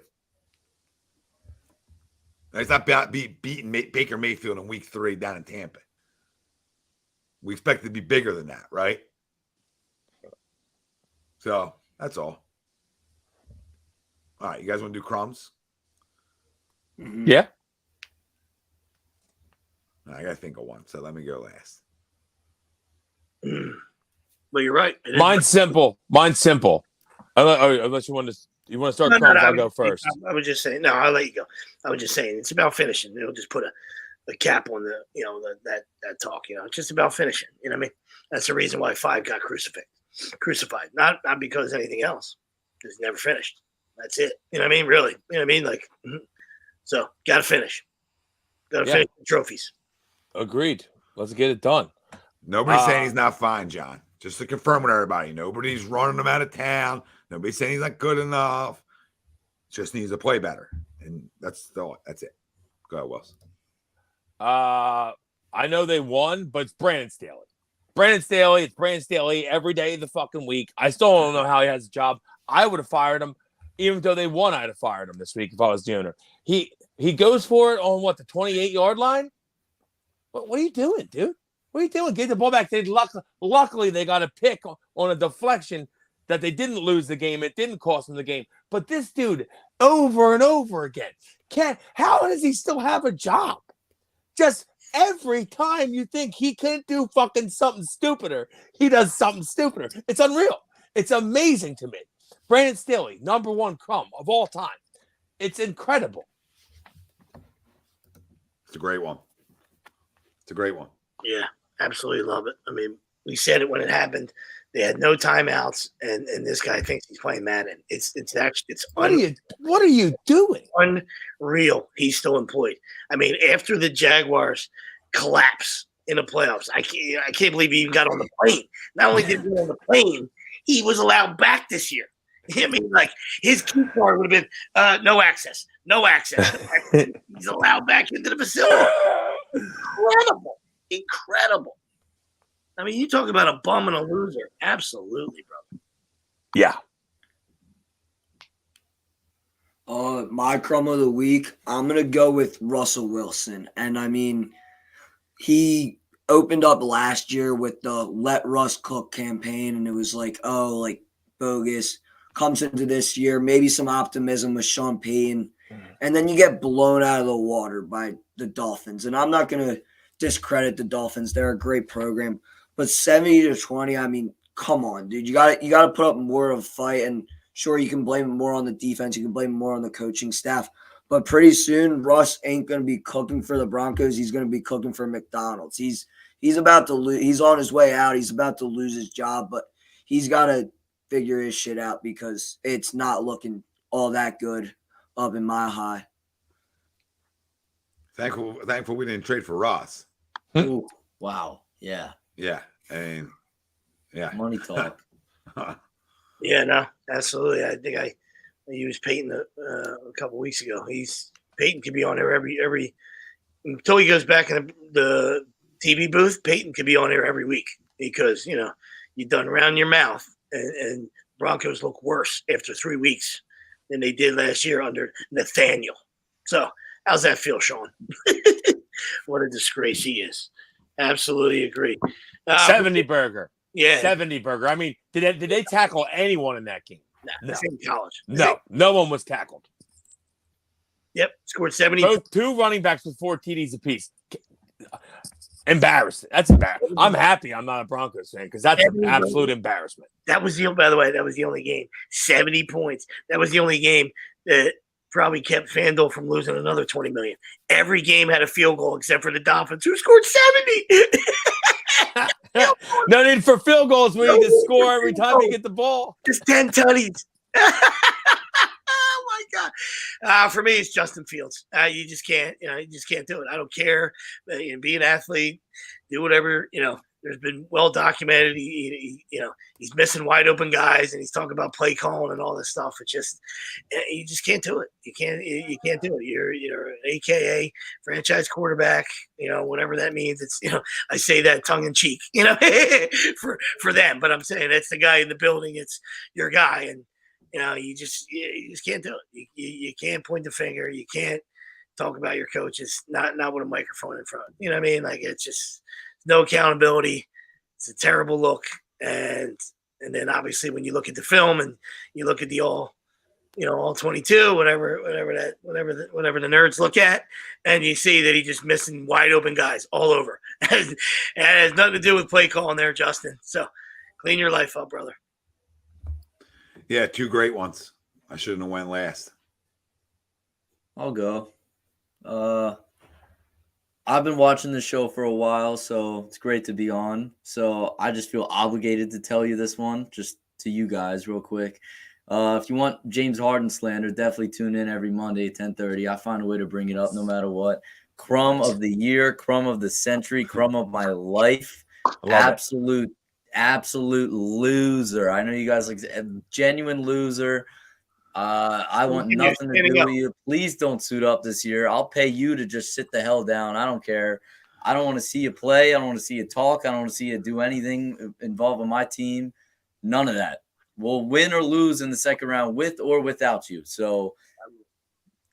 A: It's not about beating Baker Mayfield in week 3 down in Tampa. We expect it to be bigger than that, right? So that's all. All right, you guys want to do crumbs?
F: Yeah.
A: I got to think of one, so let me go last.
G: Well, you're right.
F: Mine's simple. Unless you want to start crumbs, I'll go first.
G: I was just saying. No, I'll let you go. I was just saying it's about finishing. Just put a cap on the that talk. It's just about finishing. You know what I mean? That's the reason why 5 got crucified. Not because of anything else. Just never finished. That's it. You know what I mean? Really. You know what I mean? Like, so got to finish. Got to finish the trophies.
F: Agreed. Let's get it done.
A: Nobody's saying he's not fine, John. Just to confirm with everybody, nobody's running him out of town. Nobody's saying he's not good enough. Just needs to play better, and that's it. Go ahead, Wells.
F: I know they won, but it's Brandon Staley. It's Brandon Staley every day of the fucking week. I still don't know how he has a job. I would have fired him, even though they won. I'd have fired him this week if I was the owner. He goes for it on the 28-yard line. What are you doing, dude? What are you doing? Get the ball back. Luckily, they got a pick on a deflection that they didn't lose the game. It didn't cost them the game. But this dude, over and over again, how does he still have a job? Just every time you think he can't do fucking something stupider, he does something stupider. It's unreal. It's amazing to me. Brandon Staley, number 1 crumb of all time. It's incredible.
A: It's a great one.
G: Yeah, absolutely love it. I mean, we said it when it happened. They had no timeouts, and this guy thinks he's playing Madden. It's
F: what are you doing?
G: Unreal. He's still employed. I mean, after the Jaguars collapse in the playoffs, I can't believe he even got on the plane. Not only did he get on the plane, he was allowed back this year. I mean, like, his key card would have been no access. He's allowed back into the facility. Incredible. I mean, you talk about a bum and a loser. Absolutely, brother.
F: Yeah.
I: My crumb of the week, I'm going to go with Russell Wilson. And I mean, he opened up last year with the Let Russ Cook campaign, and it was like, bogus. Comes into this year, maybe some optimism with Sean Payton. And then you get blown out of the water by the Dolphins. And I'm not going to discredit the Dolphins. They're a great program. But 70-20, I mean, come on, dude. You got to put up more of a fight. And sure, you can blame it more on the defense. You can blame it more on the coaching staff. But pretty soon, Russ ain't going to be cooking for the Broncos. He's going to be cooking for McDonald's. He's about to lose. He's on his way out. He's about to lose his job, but he's got to figure his shit out because it's not looking all that good up in Mile High.
A: Thankful we didn't trade for Ross.
H: Ooh, wow. Yeah.
A: Yeah. And yeah.
H: Money talk.
G: Yeah, no, absolutely. I think I used Peyton a couple weeks ago. Peyton could be on there every until he goes back in the TV booth. Peyton could be on there every week because you done around your mouth, and Broncos look worse after 3 weeks than they did last year under Nathaniel. So how's that feel, Sean? What a disgrace he is. Absolutely agree.
F: 70 burger.
G: Yeah.
F: 70 burger. I mean, did they tackle anyone in that game?
G: No. In college.
F: No one was tackled.
G: Yep. Scored 70.
F: Both two running backs with 4 TDs apiece. Embarrassing. That's embarrassing. I'm happy I'm not a Broncos fan because that's an absolute embarrassment.
G: By the way, that was the only game. 70 points. That was the only game that probably kept FanDuel from losing another $20 million. Every game had a field goal except for the Dolphins, who scored 70.
F: No need for field goals. We need to score every time you get the ball.
G: Just 10 tutties. Oh my God. For me, it's Justin Fields. You just can't do it. I don't care. Be an athlete, do whatever, there's been well documented. He's missing wide open guys, and he's talking about play calling and all this stuff. It's just you just can't do it. You can't do it. You're an AKA franchise quarterback. Whatever that means. It's I say that tongue in cheek. For them, but I'm saying that's the guy in the building. It's your guy, and you just can't do it. You can't point the finger. You can't talk about your coaches. Not with a microphone in front. You know what I mean? Like it's just. No accountability. It's a terrible look. And then obviously when you look at the film and you look at the all 22, whatever the nerds look at, and you see that he's just missing wide open guys all over. And it has nothing to do with play calling there, Justin. So clean your life up, brother.
A: Yeah, 2 great ones. I shouldn't have went last.
H: I'll go. I've been watching the show for a while, so it's great to be on. So I just feel obligated to tell you this one, just to you guys real quick. If you want James Harden slander, definitely tune in every Monday at 10:30. I find a way to bring it up no matter what. Crumb of the year, crumb of the century, crumb of my life. Absolute loser. I know you guys like a genuine loser. I want nothing to do with you. Please don't suit up this year. I'll pay you to just sit the hell down. I don't care. I don't want to see you play. I don't want to see you talk. I don't want to see you do anything involving my team. None of that. We'll win or lose in the second round with or without you. So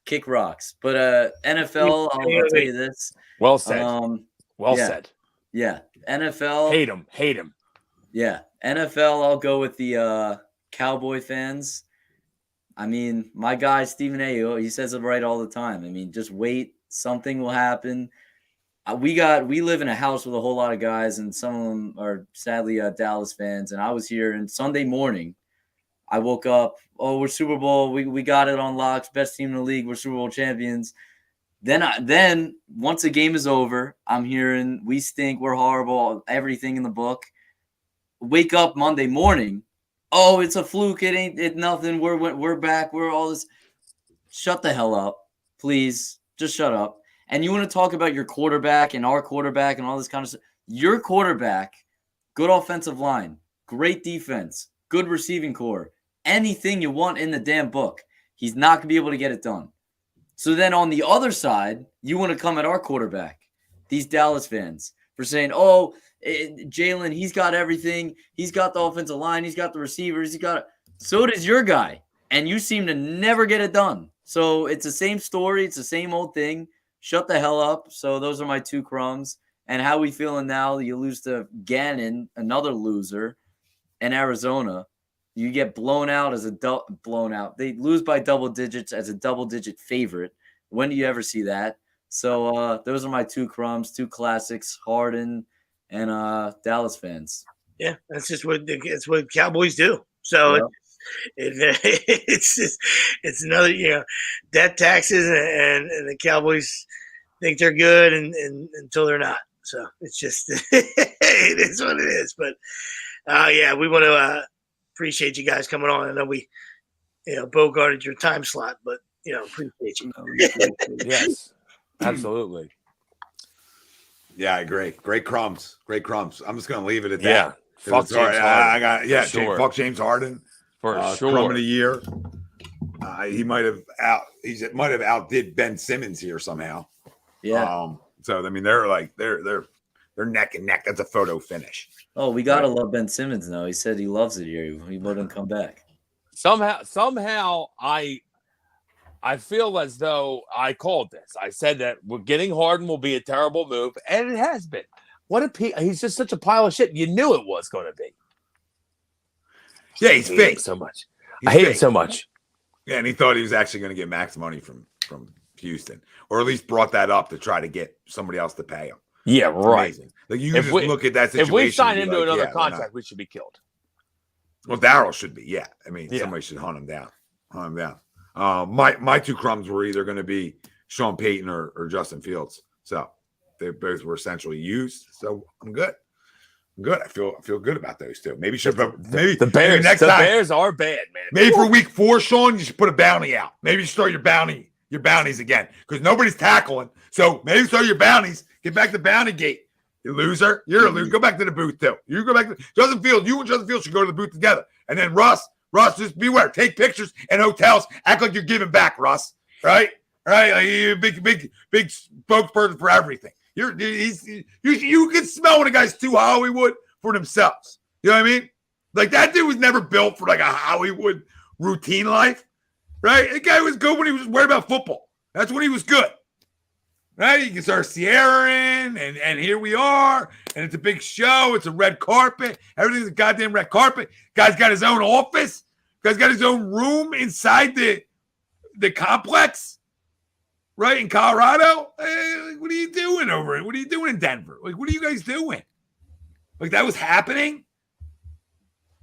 H: kick rocks. But NFL, I'll tell you this.
F: Well said. Said.
H: Yeah. NFL.
F: Hate him.
H: Yeah. NFL, I'll go with the Cowboy fans. I mean, my guy, Stephen A., he says it right all the time. I mean, just wait. Something will happen. We live in a house with a whole lot of guys, and some of them are sadly Dallas fans. And I was here, and Sunday morning, I woke up, we're Super Bowl. We got it on locks. Best team in the league. We're Super Bowl champions. Then once the game is over, I'm hearing we stink. We're horrible. Everything in the book. Wake up Monday morning. Oh, it's a fluke. It nothing. We're back. We're all this. Shut the hell up, please. Just shut up. And you want to talk about your quarterback and our quarterback and all this kind of stuff. Your quarterback, good offensive line, great defense, good receiving core, anything you want in the damn book. He's not going to be able to get it done. So then on the other side, you want to come at our quarterback, these Dallas fans, for saying, Jalen, he's got everything. He's got the offensive line. He's got the receivers. So does your guy. And you seem to never get it done. So it's the same story. It's the same old thing. Shut the hell up. So those are my 2 crumbs. And how we feeling now? You lose to Gannon, another loser, in Arizona. You get blown out as blown out. They lose by double digits as a double-digit favorite. When do you ever see that? So those are my 2 crumbs, 2 classics, Harden and Dallas fans.
G: Yeah, that's just what Cowboys do. So it's another, debt, taxes, and the Cowboys think they're good and until they're not. So it's just it is what it is. But we want to appreciate you guys coming on. I know we bogarted your time slot, but appreciate you.
F: Yes, absolutely.
A: Yeah, I agree. Great crumbs. I'm just gonna leave it at that.
F: Yeah, fuck James Harden.
A: Fuck James Harden
F: for sure.
A: Crumb of the year. He might have outdid Ben Simmons here somehow.
H: Yeah.
A: So I mean, they're neck and neck. That's a photo finish.
H: Oh, we gotta love Ben Simmons now. He said he loves it here. He wouldn't come back.
F: Somehow, I feel as though I called this. I said that we're getting Harden will be a terrible move, and it has been. He's just such a pile of shit. You knew it was going to be.
A: Yeah, he's fake
F: so much. I hate it so much.
A: Yeah, and he thought he was actually going to get max money from Houston, or at least brought that up to try to get somebody else to pay him.
F: Yeah, right.
A: Amazing. Like you just look at that situation.
F: If we sign him to another contract, we should be killed.
A: Well, Darryl should be. Yeah, I mean, somebody should hunt him down. My two crumbs were either going to be Sean Payton or Justin Fields. So they both were essentially used. So I'm good. I feel good about those two. Maybe
F: the Bears.
A: Next
F: the
A: time,
F: Bears are bad, man.
A: Maybe for week 4, Sean, you should put a bounty out. Maybe you start your bounties again because nobody's tackling. So maybe start your bounties. Get back to bounty gate. You loser. You're a loser. Go back to the booth too. You go back to Justin Fields. You and Justin Fields should go to the booth together. And then Russ, just beware. Take pictures in hotels. Act like you're giving back, Russ. Right? Like you're a big spokesperson for everything. You can smell when a guy's too Hollywood for themselves. You know what I mean? Like that dude was never built for like a Hollywood routine life. Right? The guy was good when he was worried about football. That's when he was good. Right? You can start Sierra-ing, and here we are. And it's a big show. It's a red carpet. Everything's a goddamn red carpet. Guy's got his own office. Guy's got his own room inside the complex. Right? In Colorado. What are you doing over it? What are you doing in Denver? Like, what are you guys doing? Like, that was happening?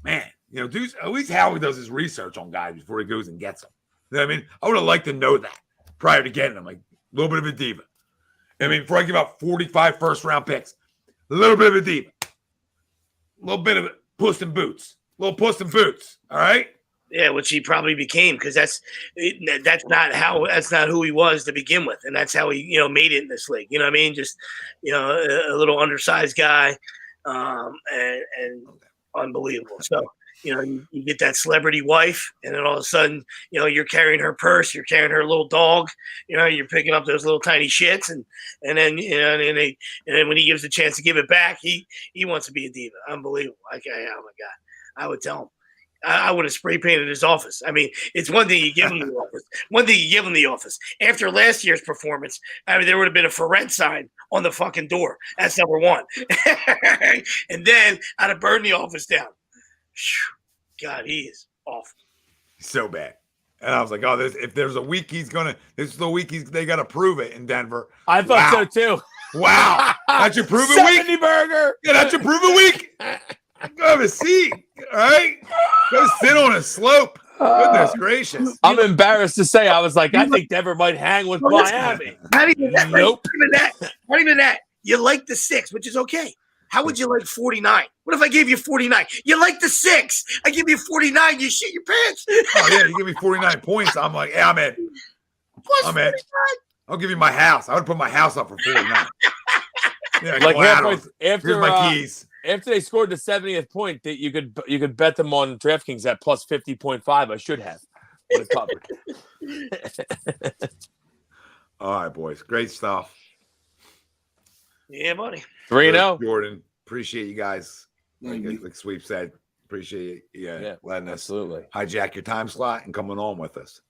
A: Man, dude, at least Howie does his research on guys before he goes and gets them. You know what I mean? I would have liked to know that prior to getting them. Like, a little bit of a diva. I mean, before I give out 45 first-round picks, a little bit of a diva. A little bit of a puss in boots. A little puss in boots, all right?
G: Yeah, which he probably became because that's not who he was to begin with, and that's how he made it in this league. You know what I mean? Just a little undersized guy, and unbelievable. So you get that celebrity wife, and then all of a sudden you're carrying her purse, you're carrying her little dog, you're picking up those little tiny shits, and then and then when he gives a chance to give it back, he wants to be a diva. Unbelievable! Oh my God, I would tell him. I would have spray painted his office. I mean, it's one thing you give him the office. One thing you give him the office. After last year's performance, I mean, there would have been a for rent sign on the fucking door. That's number one. And then I'd have burned the office down. God, he is awful.
A: So bad. And I was like, if there's a week this is the week they got to prove it in Denver.
F: I thought so too.
A: Wow. That should prove a week.
F: 70 burger.
A: Yeah, that should prove a week. Go have a seat. All right. Go sit on a slope. Goodness gracious.
F: I'm embarrassed to say I was like, I think Denver might hang with Miami.
G: Not even that.
F: Nope.
G: Not even that. You like the 6, which is okay. How would you like 49? What if I gave you 49? You like the 6. I give you 49. You shit your pants.
A: Oh, yeah. You give me 49 points. I'm like, yeah, I'm in.
G: Plus
A: I'm in. I'll give you my house. I would put my house up for 49. Yeah,
F: like
A: here's my keys.
F: After they scored the 70th point, that you could bet them on DraftKings at plus 50.5. I should have. Would have covered.
A: All right, boys. Great stuff.
G: Yeah, buddy.
F: 3-0.
A: Jordan, appreciate you guys. Like Sweep said, appreciate you letting us hijack your time slot and coming on with us.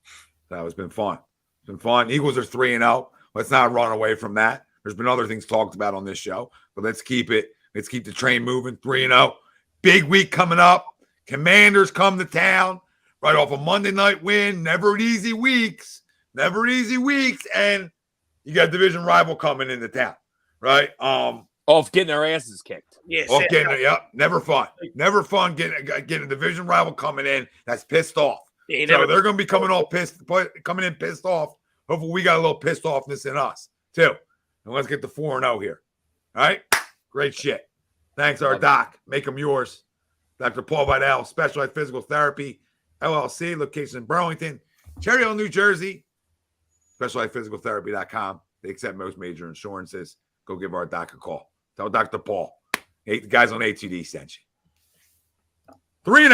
A: That has been fun. It's been fun. Eagles are 3-0. Let's not run away from that. There's been other things talked about on this show, but let's keep it. Let's keep the train moving. 3-0. Big week coming up. Commanders come to town right off a Monday night win. Never easy weeks. And you got division rival coming into town, right?
F: Off getting their asses kicked.
G: Yeah,
A: Off getting, never fun. Never fun getting a division rival coming in that's pissed off.
G: Yeah,
A: so they're going to be coming in pissed off. Hopefully we got a little pissed offness in us too. And let's get the 4-0 here. All right? Great shit. Thanks, our doc. Make them yours. Dr. Paul Vidal, Specialized Physical Therapy, LLC, location in Burlington, Cherry Hill, New Jersey. SpecializedPhysicalTherapy.com. They accept most major insurances. Go give our doc a call. Tell Dr. Paul. The guys on A2D sent you. 3-0.